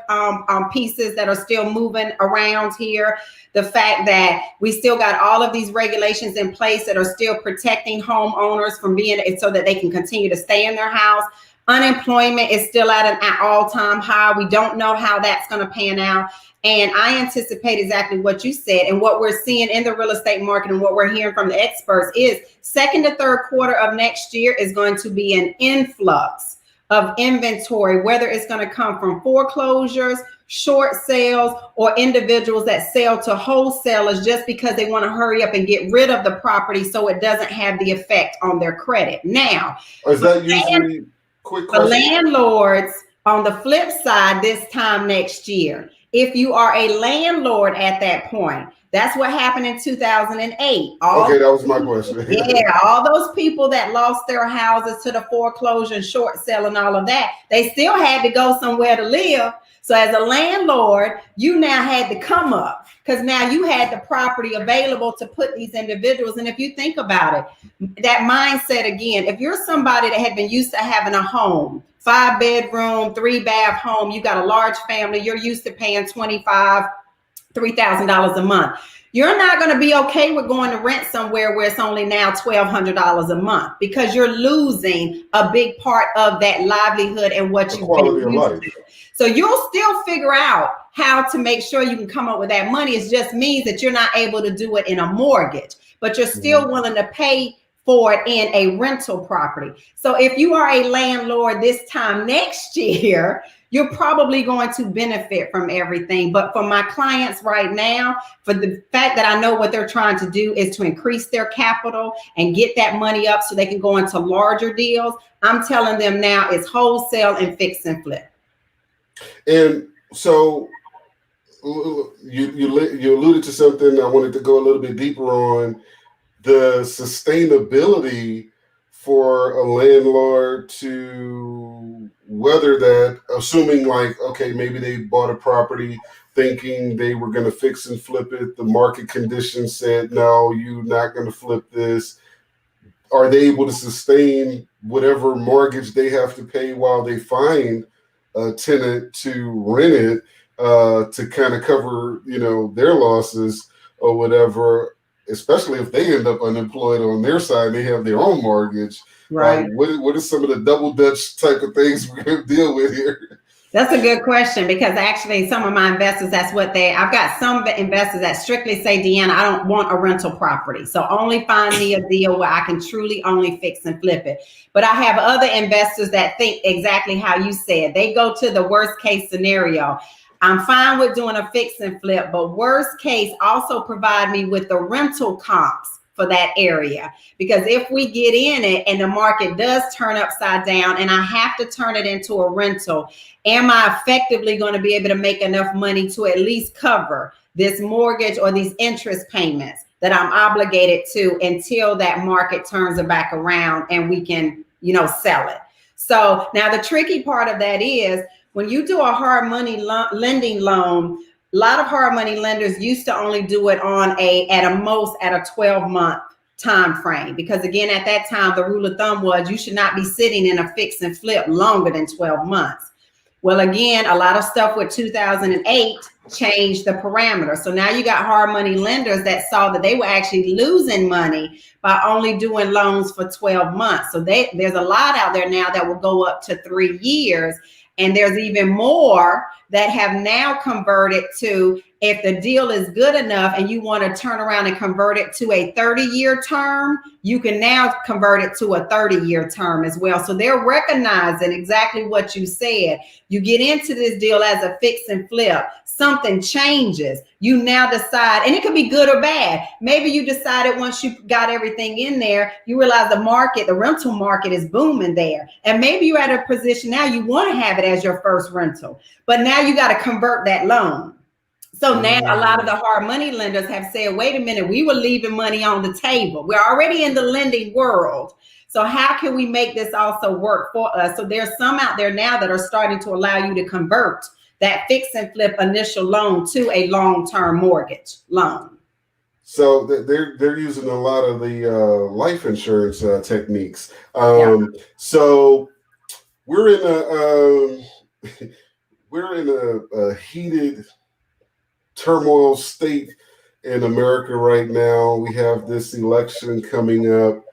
pieces that are still moving around here. The fact that we still got all of these regulations in place that are still protecting homeowners from being, so that they can continue to stay in their house. Unemployment is still at an all-time high. We don't know how that's going to pan out. And I anticipate exactly what you said. And what we're seeing in the real estate market and what we're hearing from the experts is second to third quarter of next year is going to be an influx of inventory, whether it's going to come from foreclosures, short sales, or individuals that sell to wholesalers just because they want to hurry up and get rid of the property so it doesn't have the effect on their credit. Now, is that usually quick question? The landlords on the flip side this time next year, if you are a landlord at that point, that's what happened in 2008. Okay, that was my question. Yeah, all those people that lost their houses to the foreclosure and short sale and all of that, they still had to go somewhere to live. So as a landlord, you now had to come up because now you had the property available to put these individuals. And if you think about it, that mindset again, if you're somebody that had been used to having a home, 5-bedroom, 3-bath home, you got a large family, you're used to paying $2,500, $3,000 a month. You're not going to be okay with going to rent somewhere where it's only now $1,200 a month because you're losing a big part of that livelihood and what you've been used to. So you'll still figure out how to make sure you can come up with that money. It just means that you're not able to do it in a mortgage, but you're still willing to pay for it in a rental property. So if you are a landlord this time next year, you're probably going to benefit from everything. But for my clients right now, for the fact that I know what they're trying to do is to increase their capital and get that money up so they can go into larger deals, I'm telling them now it's wholesale and fix and flip. And so you alluded to something I wanted to go a little bit deeper on. The sustainability for a landlord to weather that, assuming like, okay, maybe they bought a property thinking they were going to fix and flip it. The market conditions said, no, you're not going to flip this. Are they able to sustain whatever mortgage they have to pay while they find a tenant to rent it to kind of cover, their losses or whatever? Especially if they end up unemployed on their side, they have their own mortgage. Right. What are some of the double Dutch type of things we're going to deal with here? That's a good question because actually some of my investors, I've got some investors that strictly say, DeAnna, I don't want a rental property. So only find me a deal where I can truly only fix and flip it. But I have other investors that think exactly how you said. They go to the worst case scenario. I'm fine with doing a fix and flip, but worst case also provide me with the rental comps for that area. Because if we get in it and the market does turn upside down and I have to turn it into a rental, am I effectively going to be able to make enough money to at least cover this mortgage or these interest payments that I'm obligated to until that market turns it back around and we can, sell it? So now the tricky part of that is, when you do a hard money lending loan, a lot of hard money lenders used to only do it on at a 12-month time frame. Because again, at that time, the rule of thumb was you should not be sitting in a fix and flip longer than 12 months. Well, again, a lot of stuff with 2008 changed the parameter. So now you got hard money lenders that saw that they were actually losing money by only doing loans for 12 months. So there's a lot out there now that will go up to 3 years. And there's even more that have now converted to, if the deal is good enough and you want to turn around and convert it to a 30-year term, you can now convert it to a 30-year term as well. So they're recognizing exactly what you said. You get into this deal as a fix and flip, something changes. You now decide, and it could be good or bad. Maybe you decided once you got everything in there, you realize the rental market is booming there. And maybe you're at a position now you want to have it as your first rental, but now you got to convert that loan. So now a lot of the hard money lenders have said, wait a minute, we were leaving money on the table. We're already in the lending world. So how can we make this also work for us? So there's some out there now that are starting to allow you to convert that fix and flip initial loan to a long-term mortgage loan. So they're using a lot of the life insurance techniques. So we're in a heated turmoil state in America right now. We have this election coming up,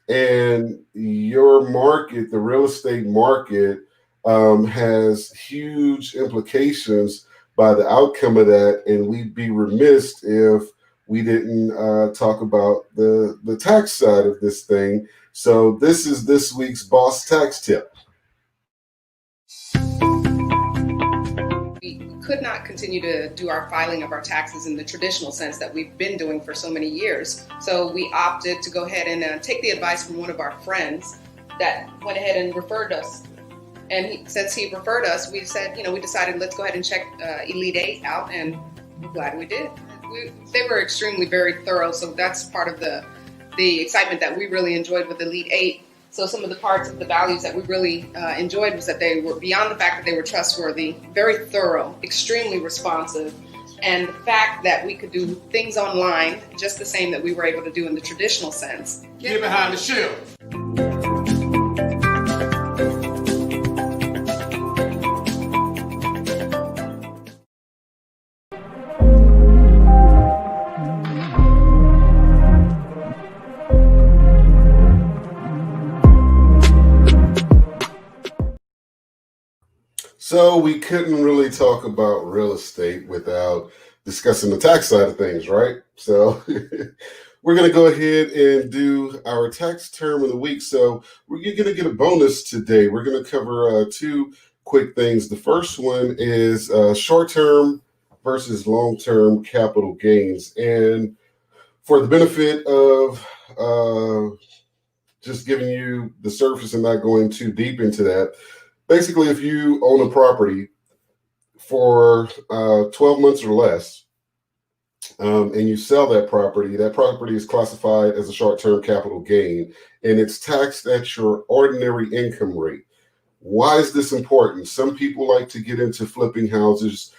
and your market, the real estate market, has huge implications by the outcome of that, and we'd be remiss if we didn't talk about the tax side of this thing. So this is this week's Boss Tax Tip. We could not continue to do our filing of our taxes in the traditional sense that we've been doing for so many years. So we opted to go ahead and take the advice from one of our friends that went ahead and referred us. And since he referred us, we said, we decided let's go ahead and check Elite 8 out, and we're glad we did. They were extremely very thorough, so that's part of the excitement that we really enjoyed with Elite 8. So some of the parts of the values that we really enjoyed was that they were, beyond the fact that they were trustworthy, very thorough, extremely responsive, and the fact that we could do things online just the same that we were able to do in the traditional sense. Get behind the shelf. So we couldn't really talk about real estate without discussing the tax side of things, right? So we're going to go ahead and do our tax term of the week. So we're going to get a bonus today. We're going to cover two quick things. The first one is short-term versus long-term capital gains. And for the benefit of just giving you the surface and not going too deep into that, basically, if you own a property for 12 months or less, and you sell that property is classified as a short-term capital gain, and it's taxed at your ordinary income rate. Why is this important? Some people like to get into flipping houses.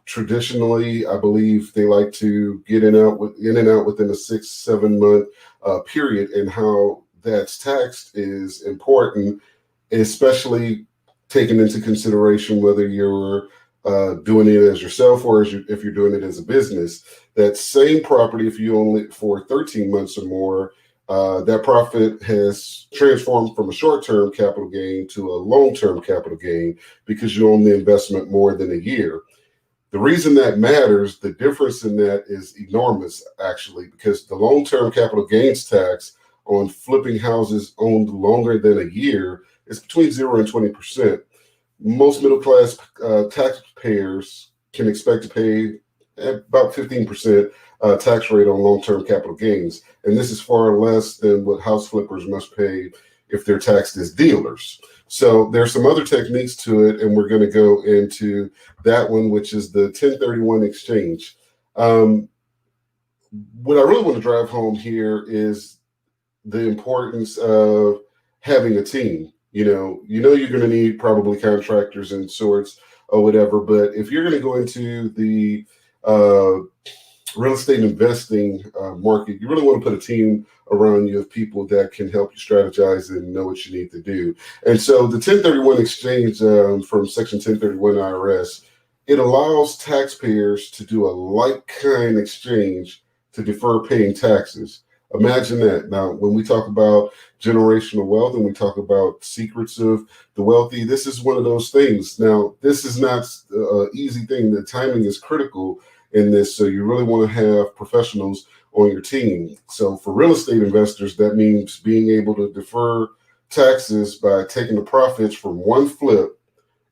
Traditionally, I believe they like to get in and out within a 6-7 month period, and how that's taxed is important, especially taking into consideration whether you're doing it as yourself or if you're doing it as a business. That same property, if you own it for 13 months or more, that profit has transformed from a short-term capital gain to a long-term capital gain because you own the investment more than a year. The reason that matters, the difference in that is enormous, actually, because the long-term capital gains tax on flipping houses owned longer than a year is between 0 and 20%. Most middle-class taxpayers can expect to pay about 15% tax rate on long-term capital gains. And this is far less than what house flippers must pay if they're taxed as dealers. So there's some other techniques to it, and we're going to go into that one, which is the 1031 exchange. What I really want to drive home here is the importance of having a team. You know you're going to need probably contractors and sorts or whatever, but if you're going to go into the real estate investing market, you really want to put a team around you of people that can help you strategize and know what you need to do. And so the 1031 exchange from Section 1031 IRS, it allows taxpayers to do a like-kind exchange to defer paying taxes. Imagine that. Now, when we talk about generational wealth and we talk about secrets of the wealthy, this is one of those things. Now, this is not an easy thing. The timing is critical in this. So you really want to have professionals on your team. So for real estate investors, that means being able to defer taxes by taking the profits from one flip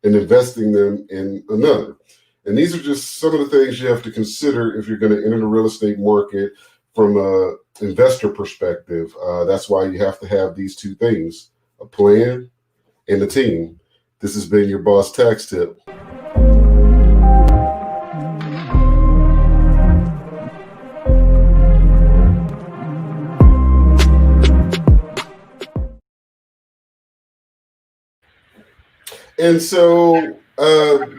and investing them in another. And these are just some of the things you have to consider if you're going to enter the real estate market from an investor perspective. That's why you have to have these two things, a plan and a team. This has been your Boss Tax Tip. And so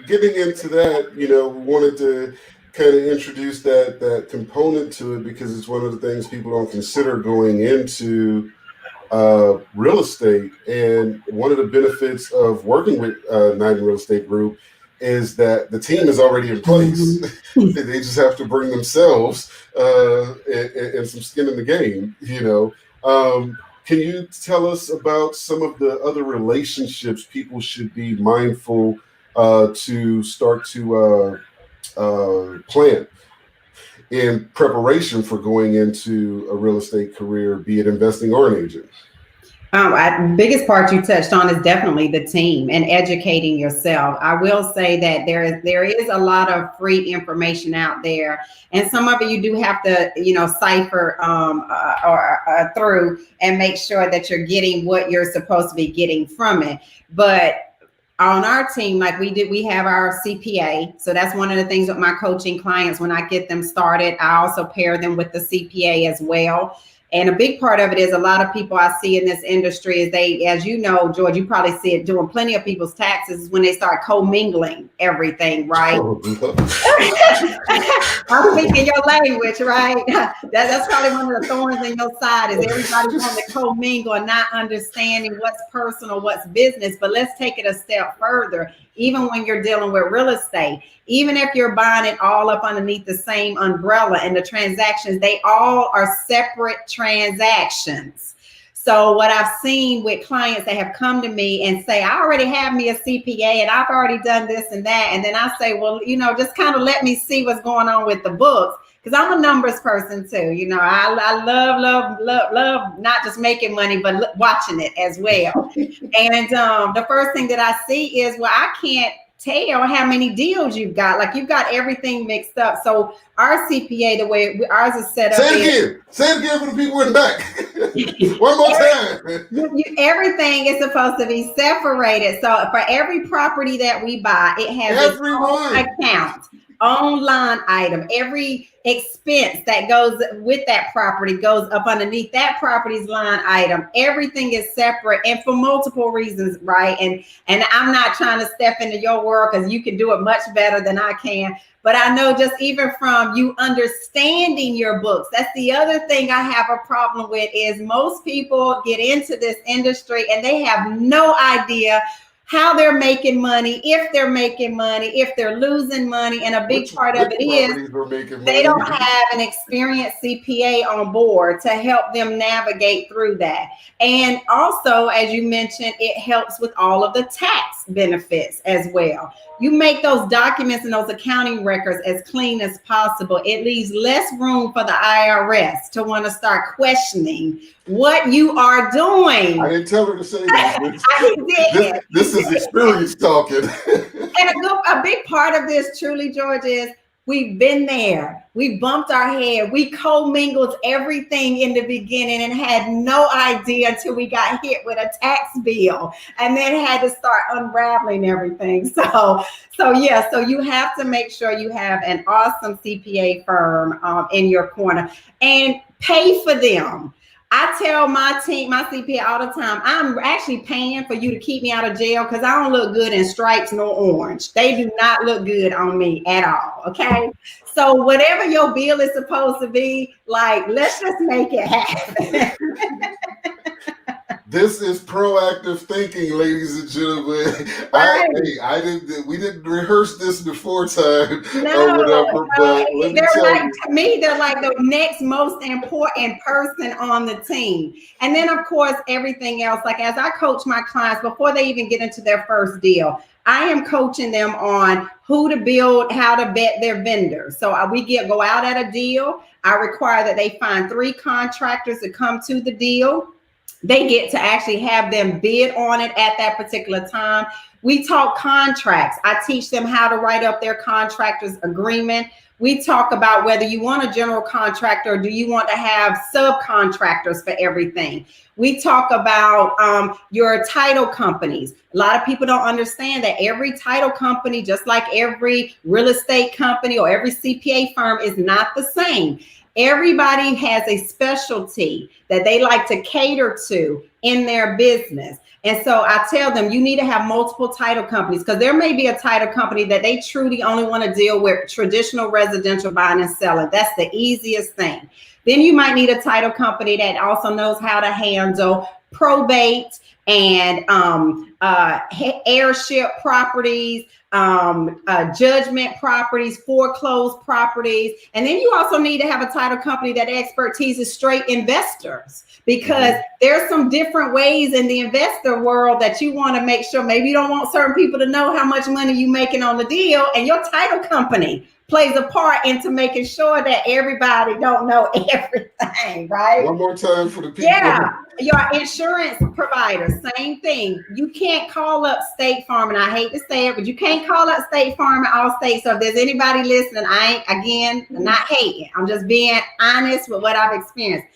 getting into that, we wanted to kind of introduce that component to it because it's one of the things people don't consider going into real estate. And one of the benefits of working with Nydan Real Estate Group is that the team is already in place. They just have to bring themselves and some skin in the game, Can you tell us about some of the other relationships people should be mindful to start to plant in preparation for going into a real estate career, be it investing or an agent? Biggest part you touched on is definitely the team and educating yourself. I will say that there is a lot of free information out there, and some of it you do have to, cipher or through and make sure that you're getting what you're supposed to be getting from it. But on our team, like we have our CPA. So that's one of the things with my coaching clients. When I get them started, I also pair them with the CPA as well. And a big part of it is a lot of people I see in this industry is they, as you know, George, you probably see it doing plenty of people's taxes when they start commingling everything, right? I'm speaking your language, right? That's probably one of the thorns in your side is everybody wanting to commingle and not understanding what's personal, what's business. But let's take it a step further. Even when you're dealing with real estate, even if you're buying it all up underneath the same umbrella and the transactions, they all are separate transactions. So what I've seen with clients that have come to me and say, I already have me a CPA and I've already done this and that. And then I say, well, just kind of let me see what's going on with the books. Because I'm a numbers person too. I love not just making money, but watching it as well. And the first thing that I see is, well, I can't tell how many deals you've got. Like you've got everything mixed up. So our CPA, the way ours is set up. Say it again for the people in the back. One more time. Everything is supposed to be separated. So for every property that we buy, it has its own account, own line item. Every expense that goes with that property goes up underneath that property's line item. Everything is separate and for multiple reasons, right? And I'm not trying to step into your world because you can do it much better than I can. But I know just even from you understanding your books, that's the other thing I have a problem with is most people get into this industry and they have no idea how they're making money, if they're making money, if they're losing money. And a big part of it is they don't have an experienced CPA on board to help them navigate through that. And also, as you mentioned, it helps with all of the tax benefits as well. You make those documents and those accounting records as clean as possible. It leaves less room for the IRS to want to start questioning what you are doing. I didn't tell her to say that. This is experience talking. And a big part of this, truly, George, is we've been there. We bumped our head. We commingled everything in the beginning and had no idea until we got hit with a tax bill and then had to start unraveling everything. So you have to make sure you have an awesome CPA firm in your corner and pay for them. I tell my team, my CPA all the time, I'm actually paying for you to keep me out of jail because I don't look good in stripes nor orange. They do not look good on me at all, okay? So whatever your bill is supposed to be, like, let's just make it happen. This is proactive thinking, ladies and gentlemen. Right. We didn't rehearse this before time No, or whatever, but let me tell you. To me, they're like the next most important person on the team. And then, of course, everything else. Like as I coach my clients before they even get into their first deal, I am coaching them on who to build, how to vet their vendors. So go out at a deal. I require that they find 3 contractors to come to the deal. They get to actually have them bid on it at that particular time. We talk contracts. I teach them how to write up their contractor's agreement. We talk about whether you want a general contractor or do you want to have subcontractors for everything. We talk about your title companies. A lot of people don't understand that every title company, just like every real estate company or every CPA firm, is not the same. Everybody has a specialty that they like to cater to in their business. And so I tell them you need to have multiple title companies, because there may be a title company that they truly only want to deal with traditional residential buying and selling. That's the easiest thing. Then you might need a title company that also knows how to handle probate and heirship properties, judgment properties, foreclosed properties. And then you also need to have a title company that expertises straight investors, because there's some different ways in the investor world that you want to make sure. Maybe you don't want certain people to know how much money you're making on the deal, and your title company plays a part into making sure that everybody don't know everything, right? One more time for the people. Yeah, your insurance provider, same thing. You can't call up State Farm, and I hate to say it, but you can't call up State Farm and Allstate. So if there's anybody listening, I'm not hating. I'm just being honest with what I've experienced.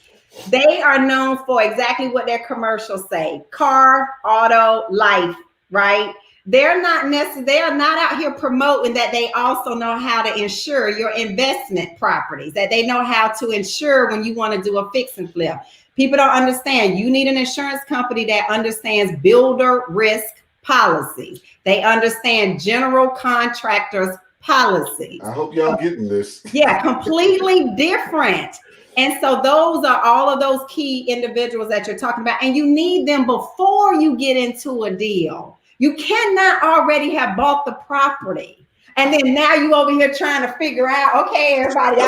They are known for exactly what their commercials say: car, auto, life, right? They are not out here promoting that they also know how to insure your investment properties, that they know how to insure when you want to do a fix and flip. People don't understand. You need an insurance company that understands builder risk policies. They understand general contractors policies. I hope y'all getting this. Yeah, completely different. And so those are all of those key individuals that you're talking about, and you need them before you get into a deal. You cannot already have bought the property, and then now you over here trying to figure out, okay, everybody,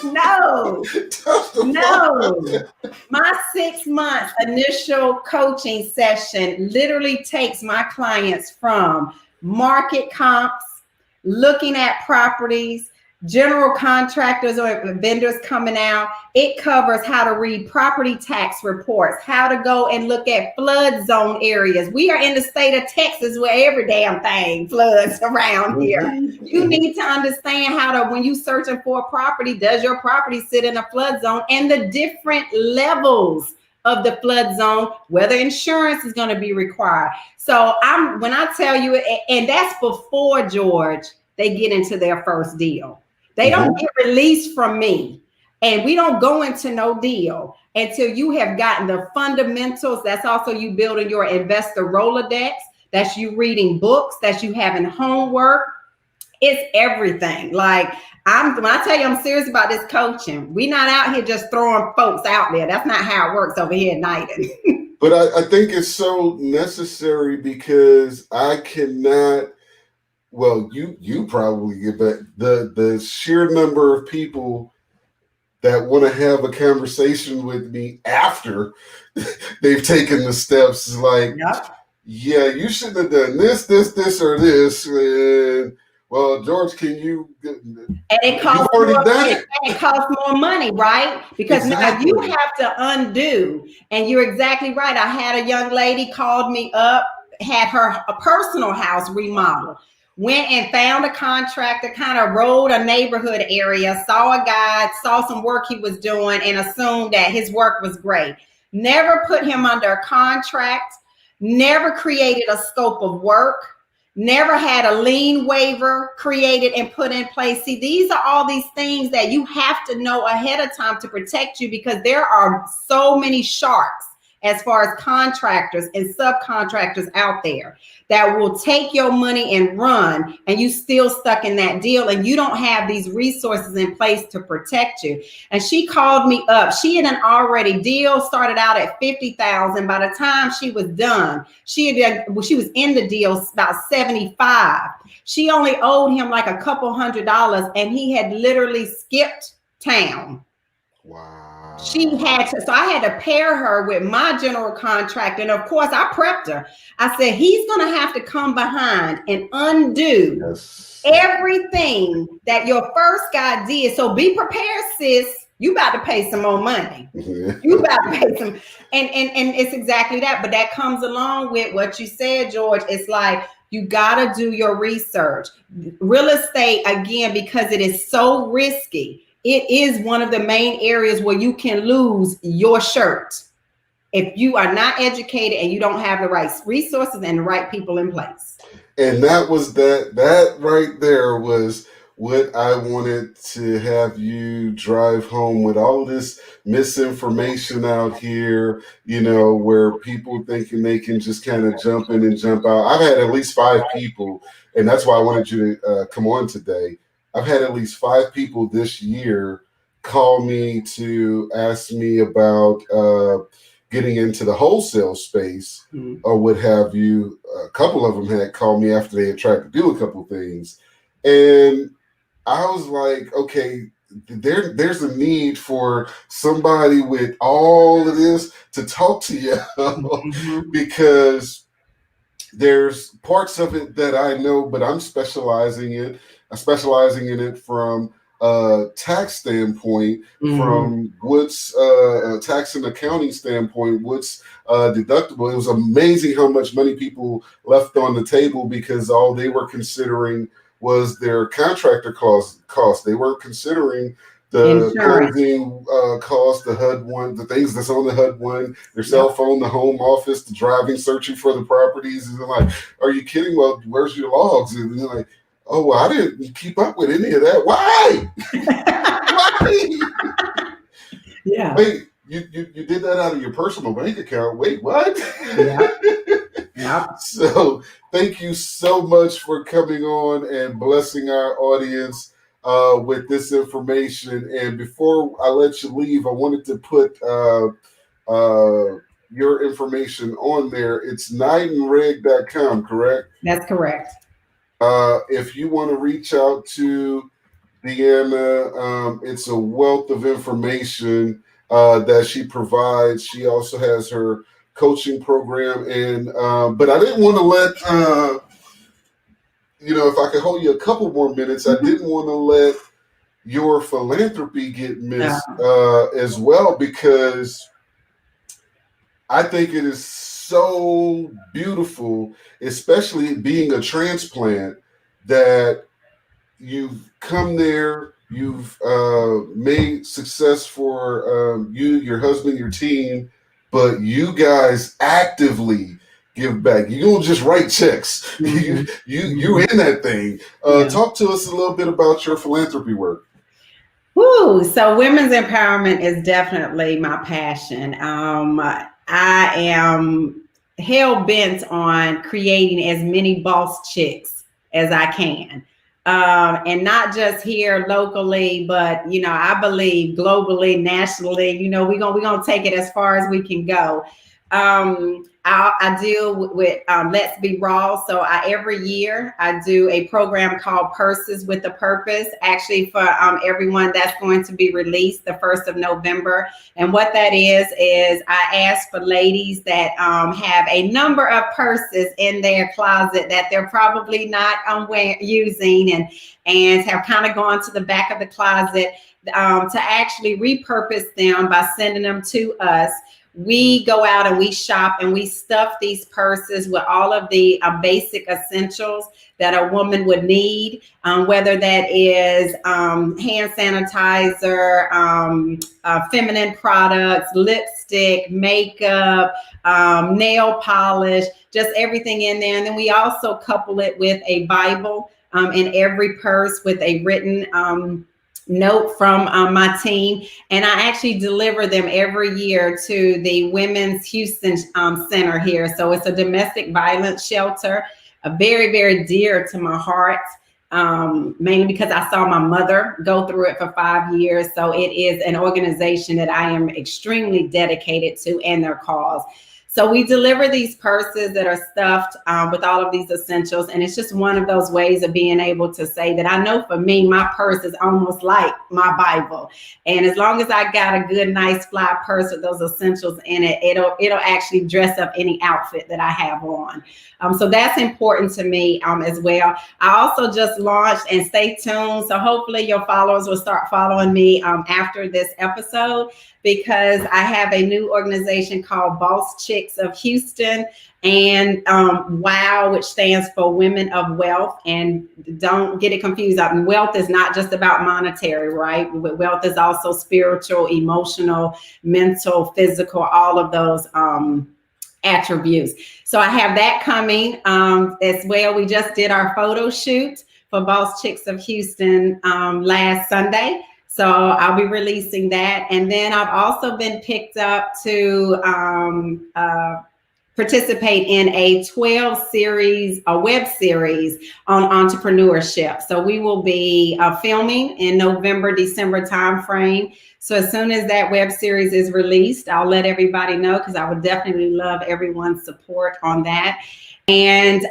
No. My 6 months initial coaching session literally takes my clients from market comps, looking at properties, general contractors or vendors coming out. It covers how to read property tax reports, how to go and look at flood zone areas. We are in the state of Texas where every damn thing floods around here. You need to understand how to, when you searching for a property, does your property sit in a flood zone, and the different levels of the flood zone, whether insurance is going to be required. So when I tell you, and that's before, George, they get into their first deal. They don't get released from me, and we don't go into no deal until you have gotten the fundamentals. That's also you building your investor Rolodex. That's you reading books. That's you having homework. It's everything. Like when I tell you I'm serious about this coaching, we're not out here just throwing folks out there. That's not how it works over here at Nydan. But I think it's so necessary, because I cannot. Well, you probably get back the sheer number of people that want to have a conversation with me after they've taken the steps is like, yeah, you shouldn't have done this, or this. And, well, George, can you? And it costs more money. It costs more money, right? Because now you have to undo. And you're exactly right. I had a young lady called me up, had a personal house remodeled. Went and found a contractor, kind of rode a neighborhood area, saw a guy, saw some work he was doing, and assumed that his work was great. Never put him under a contract, never created a scope of work, never had a lien waiver created and put in place. See, these are all these things that you have to know ahead of time to protect you, because there are so many sharks as far as contractors and subcontractors out there that will take your money and run, and you still stuck in that deal and you don't have these resources in place to protect you. And she called me up. She had an already deal started out at $50,000. By the time she was done, she was in the deal about $75,000. She only owed him like a couple $100, and he had literally skipped town. Wow. She had to, so I had to pair her with my general contractor. And of course, I prepped her. I said, he's going to have to come behind and undo everything that your first guy did. So be prepared, sis. You about to pay some more money. You about to pay some. And it's exactly that. But that comes along with what you said, George. It's like, you got to do your research. Real estate, again, because it is so risky, it is one of the main areas where you can lose your shirt if you are not educated and you don't have the right resources and the right people in place. And that right there was what I wanted to have you drive home with, all this misinformation out here, you know, where people thinking they can just kind of jump in and jump out. I've had at least 5 people, and that's why I wanted you to come on today. I've had at least 5 people this year call me to ask me about getting into the wholesale space or what have you. A couple of them had called me after they had tried to do a couple things. And I was like, okay, there's a need for somebody with all of this to talk to you because there's parts of it that I know, but I'm specializing in it from a tax standpoint, from what's a tax and accounting standpoint, what's deductible. It was amazing how much money people left on the table because all they were considering was their contractor cost. They weren't considering the closing cost, the HUD one, the things that's on the HUD one, their cell phone, the home office, the driving, searching for the properties. And they're like, are you kidding? Well, where's your logs? And they're like, oh, well, I didn't keep up with any of that. Why? Why? Yeah. Wait, you did that out of your personal bank account. Wait, what? Yeah. So thank you so much for coming on and blessing our audience with this information. And before I let you leave, I wanted to put your information on there. It's nydanreg.com, correct? That's correct. If you want to reach out to DeAnna, it's a wealth of information that she provides. She also has her coaching program, and but I didn't want to let if I could hold you a couple more minutes, I didn't want to let your philanthropy get missed as well, because I think it is so beautiful, especially being a transplant, that you've come there, you've made success for you, your husband, your team, but you guys actively give back. You don't just write checks. You're in that thing. Talk to us a little bit about your philanthropy work. Woo! So women's empowerment is definitely my passion. I am hell-bent on creating as many boss chicks as I can. And not just here locally, but, I believe globally, nationally, we're going to take it as far as we can go. I deal with Let's Be Raw. So every year I do a program called Purses with a Purpose, actually for everyone that's going to be released the 1st of November. And what that is I ask for ladies that have a number of purses in their closet that they're probably not using and have kind of gone to the back of the closet to actually repurpose them by sending them to us. We go out and we shop and we stuff these purses with all of the basic essentials that a woman would need, whether that is hand sanitizer, feminine products, lipstick, makeup, nail polish, just everything in there. And then we also couple it with a Bible in every purse with a written note from my team, and I actually deliver them every year to the Women's Houston Center here. So it's a domestic violence shelter, very, very dear to my heart, mainly because I saw my mother go through it for 5 years. So it is an organization that I am extremely dedicated to and their cause. So we deliver these purses that are stuffed with all of these essentials. And it's just one of those ways of being able to say that I know for me, my purse is almost like my Bible. And as long as I got a good, nice fly purse with those essentials in it, it'll actually dress up any outfit that I have on. So that's important to me as well. I also just launched, and stay tuned. So hopefully your followers will start following me after this episode, because I have a new organization called Boss Chicks of Houston, and WOW, which stands for Women of Wealth. And don't get it confused. Wealth is not just about monetary, right? Wealth is also spiritual, emotional, mental, physical, all of those attributes. So I have that coming as well. We just did our photo shoot for Boss Chicks of Houston last Sunday. So I'll be releasing that. And then I've also been picked up to participate in a 12 series, a web series on entrepreneurship. So we will be filming in November, December timeframe. So as soon as that web series is released, I'll let everybody know, because I would definitely love everyone's support on that. And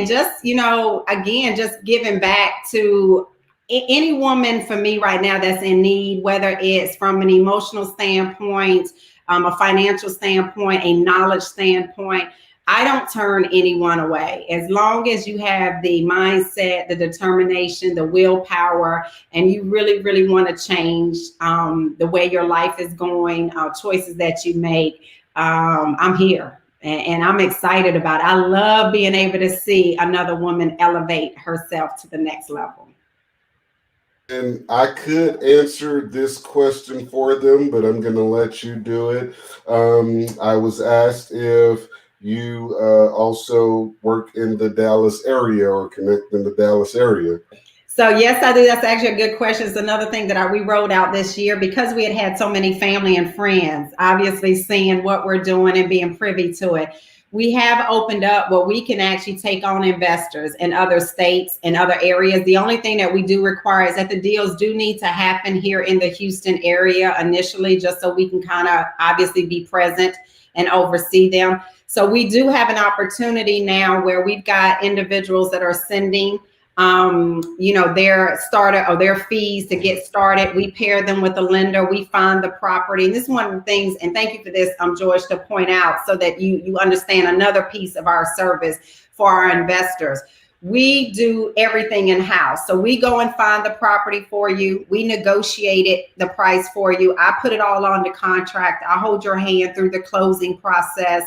just, again, just giving back to any woman for me right now that's in need, whether it's from an emotional standpoint, a financial standpoint, a knowledge standpoint. I don't turn anyone away. As long as you have the mindset, the determination, the willpower, and you really, really want to change the way your life is going, choices that you make, I'm here. And I'm excited about it. I love being able to see another woman elevate herself to the next level. And I could answer this question for them, but I'm going to let you do it. I was asked if you also work in the Dallas area or connect in the Dallas area. So yes, I do. That's actually a good question. It's another thing that we rolled out this year, because we had so many family and friends, obviously seeing what we're doing and being privy to it. We have opened up where we can actually take on investors in other states and other areas. The only thing that we do require is that the deals do need to happen here in the Houston area initially, just so we can kind of obviously be present and oversee them. So we do have an opportunity now where we've got individuals that are sending their starter or their fees to get started. We pair them with a lender. We find the property. And this is one of the things, and thank you for this, George, to point out so that you understand another piece of our service for our investors. We do everything in-house. So we go and find the property for you. We negotiate the price for you. I put it all on the contract. I hold your hand through the closing process.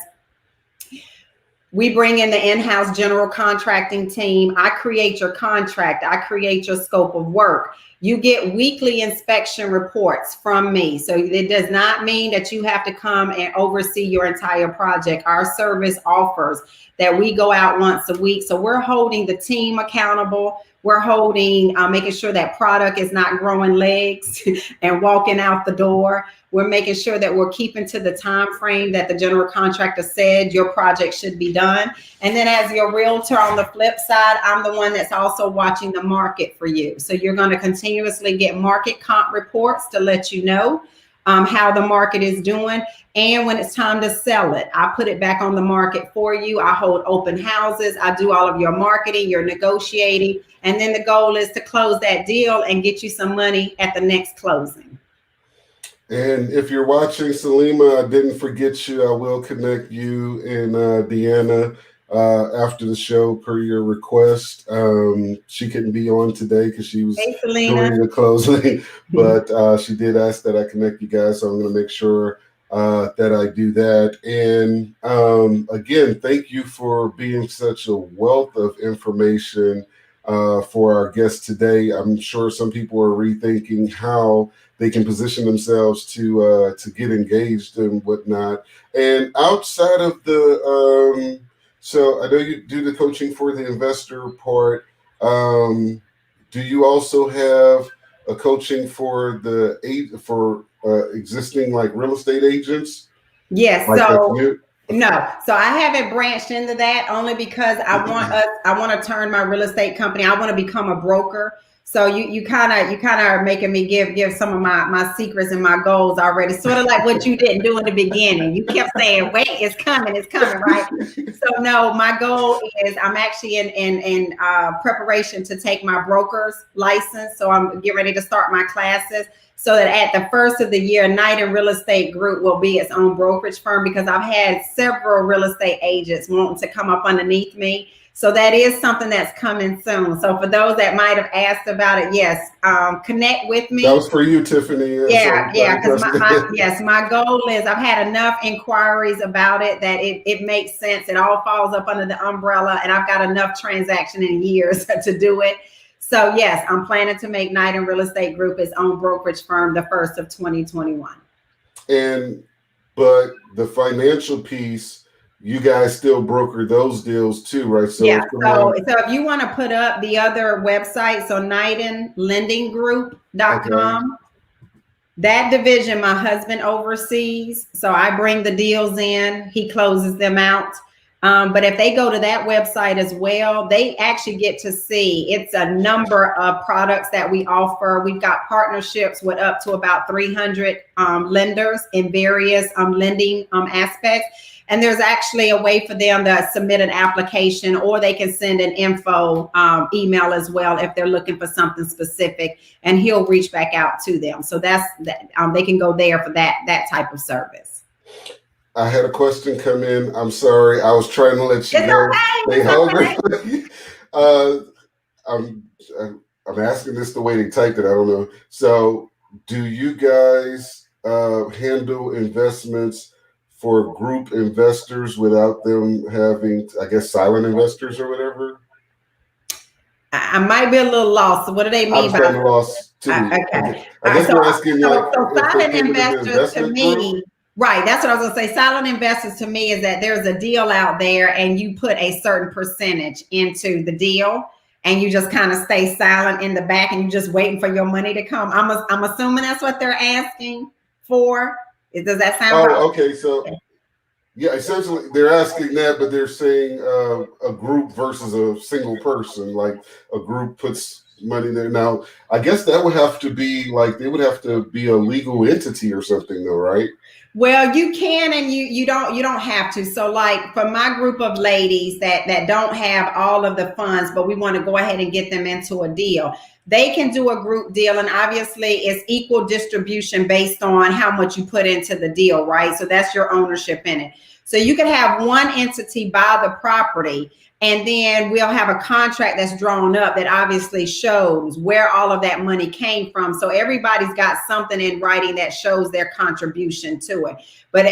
We bring in the in-house general contracting team. I create your contract. I create your scope of work. You get weekly inspection reports from me. So it does not mean that you have to come and oversee your entire project. Our service offers that we go out once a week. So we're holding the team accountable. We're holding, making sure that product is not growing legs and walking out the door. We're making sure that we're keeping to the time frame that the general contractor said your project should be done. And then as your realtor on the flip side, I'm the one that's also watching the market for you. So you're going to continuously get market comp reports to let you know how the market is doing. And when it's time to sell it, I put it back on the market for you. I hold open houses. I do all of your marketing, your negotiating. And then the goal is to close that deal and get you some money at the next closing. And if you're watching, Salima, I didn't forget you. I will connect you and DeAnna after the show per your request. She couldn't be on today because she was doing the closing, but she did ask that I connect you guys. So I'm going to make sure that I do that. And again, thank you for being such a wealth of information for our guests today. I'm sure some people are rethinking how they can position themselves to get engaged and whatnot. And outside of the, so I know you do the coaching for the investor part. Do you also have a coaching for existing like real estate agents? Yes. Like So I haven't branched into that only because I want to turn my real estate company. I want to become a broker. So you kind of are making me give some of my secrets and my goals already. Sort of like what you didn't do in the beginning. You kept saying, "Wait, it's coming, right?" So no, my goal is I'm actually in preparation to take my broker's license. So I'm getting ready to start my classes, so that at the first of the year, Nydan Real Estate Group will be its own brokerage firm, because I've had several real estate agents wanting to come up underneath me. So that is something that's coming soon. So for those that might have asked about it, yes, connect with me. That was for you, Tiffany. Yeah, because my goal is I've had enough inquiries about it that it makes sense. It all falls up under the umbrella, and I've got enough transaction in years to do it. So yes, I'm planning to make Nydan Real Estate Group its own brokerage firm the 1st of 2021. But the financial piece, you guys still broker those deals too, right? So yeah. So if you want to put up the other website, so NydanLendingGroup.com. Okay. That division my husband oversees. So I bring the deals in, he closes them out. But if they go to that website as well, they actually get to see it's a number of products that we offer. We've got partnerships with up to about 300 lenders in various lending aspects. And there's actually a way for them to submit an application, or they can send an info email as well if they're looking for something specific, and he'll reach back out to them. So that's that. They can go there for that type of service. I had a question come in. I'm sorry. I was trying to let you know. Stay hungry. I'm asking this the way they typed it. I don't know. So do you guys handle investments for group investors without them having, I guess, silent investors or whatever? I might be a little lost. So what do they mean by that? Lost too. Okay. I guess we're asking so silent investors to me. Right. That's what I was going to say. Silent investors to me is that there's a deal out there and you put a certain percentage into the deal and you just kind of stay silent in the back and you're just waiting for your money to come. I'm assuming that's what they're asking for. Does that sound right? Okay. So yeah, essentially they're asking that, but they're saying a group versus a single person, like a group puts money there. Now, I guess that would have to be like, they would have to be a legal entity or something though, right? Well, you can, and you don't have to. So like for my group of ladies that don't have all of the funds, but we want to go ahead and get them into a deal, they can do a group deal. And obviously it's equal distribution based on how much you put into the deal, right? So that's your ownership in it. So you can have one entity buy the property, and then we'll have a contract that's drawn up that obviously shows where all of that money came from. So everybody's got something in writing that shows their contribution to it. But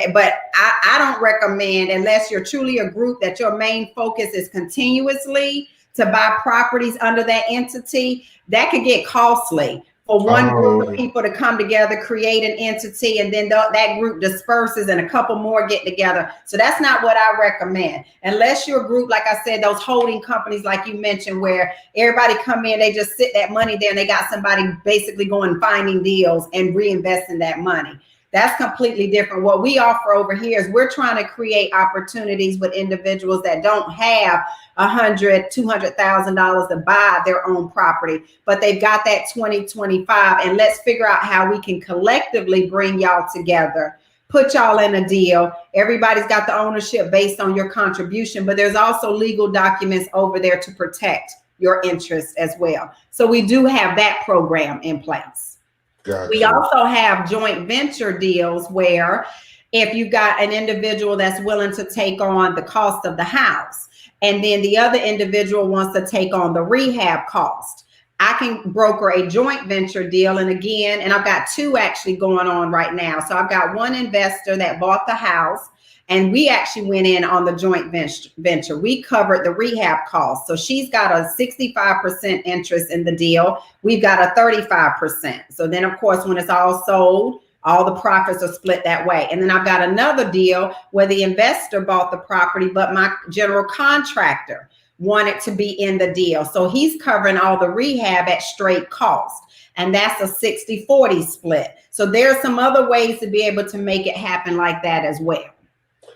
I don't recommend, unless you're truly a group that your main focus is continuously to buy properties under that entity, that could get costly. For one group of people to come together, create an entity, and then that group disperses and a couple more get together. So that's not what I recommend. Unless you're a group, like I said, those holding companies like you mentioned, where everybody come in, they just sit that money there and they got somebody basically going finding deals and reinvesting that money. That's completely different. What we offer over here is we're trying to create opportunities with individuals that don't have $100,000, $200,000 to buy their own property, but they've got that 2025. And let's figure out how we can collectively bring y'all together, put y'all in a deal. Everybody's got the ownership based on your contribution, but there's also legal documents over there to protect your interests as well. So we do have that program in place. Gotcha. We also have joint venture deals where if you've got an individual that's willing to take on the cost of the house, and then the other individual wants to take on the rehab cost, I can broker a joint venture deal. And again, and I've got two actually going on right now. So I've got one investor that bought the house, and we actually went in on the joint venture. We covered the rehab costs. So she's got a 65% interest in the deal. We've got a 35%. So then, of course, when it's all sold, all the profits are split that way. And then I've got another deal where the investor bought the property, but my general contractor wanted to be in the deal. So he's covering all the rehab at straight cost. And that's a 60-40 split. So there's some other ways to be able to make it happen like that as well.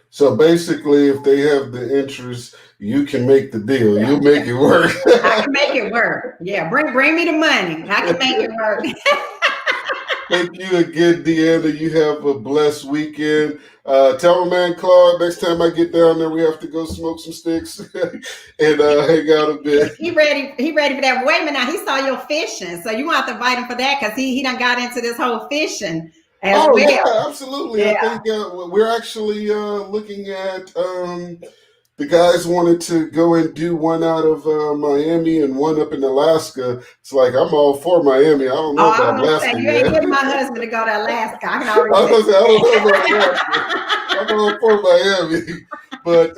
So basically, if they have the interest, you can make the deal. You make it work. I can make it work. Yeah, bring me the money. I can make it work. Thank you again, DeAnna. You have a blessed weekend. Tell my man Claude, next time I get down there, we have to go smoke some sticks and hang out a bit. He ready for that. Wait a minute, now he saw your fishing, so you want to invite him for that because he done got into this whole fishing as well. Yeah, absolutely. Yeah. I think we're actually looking at the guys wanted to go and do one out of Miami and one up in Alaska. It's like, I'm all for Miami. I don't know about Alaska. You ain't getting my husband to go to Alaska. I can already I don't know about Alaska. I'm all for Miami. But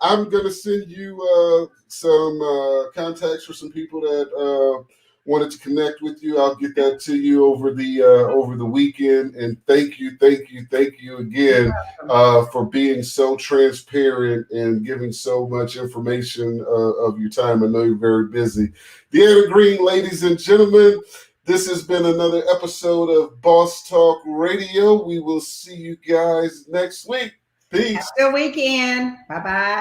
I'm going to send you some contacts for some people that wanted to connect with you. I'll get that to you over the weekend. And thank you again for being so transparent and giving so much information of your time. I know you're very busy. DeAnna Green, ladies and gentlemen, this has been another episode of Boss Talk Radio. We will see you guys next week. Peace. Have a good weekend. Bye-bye.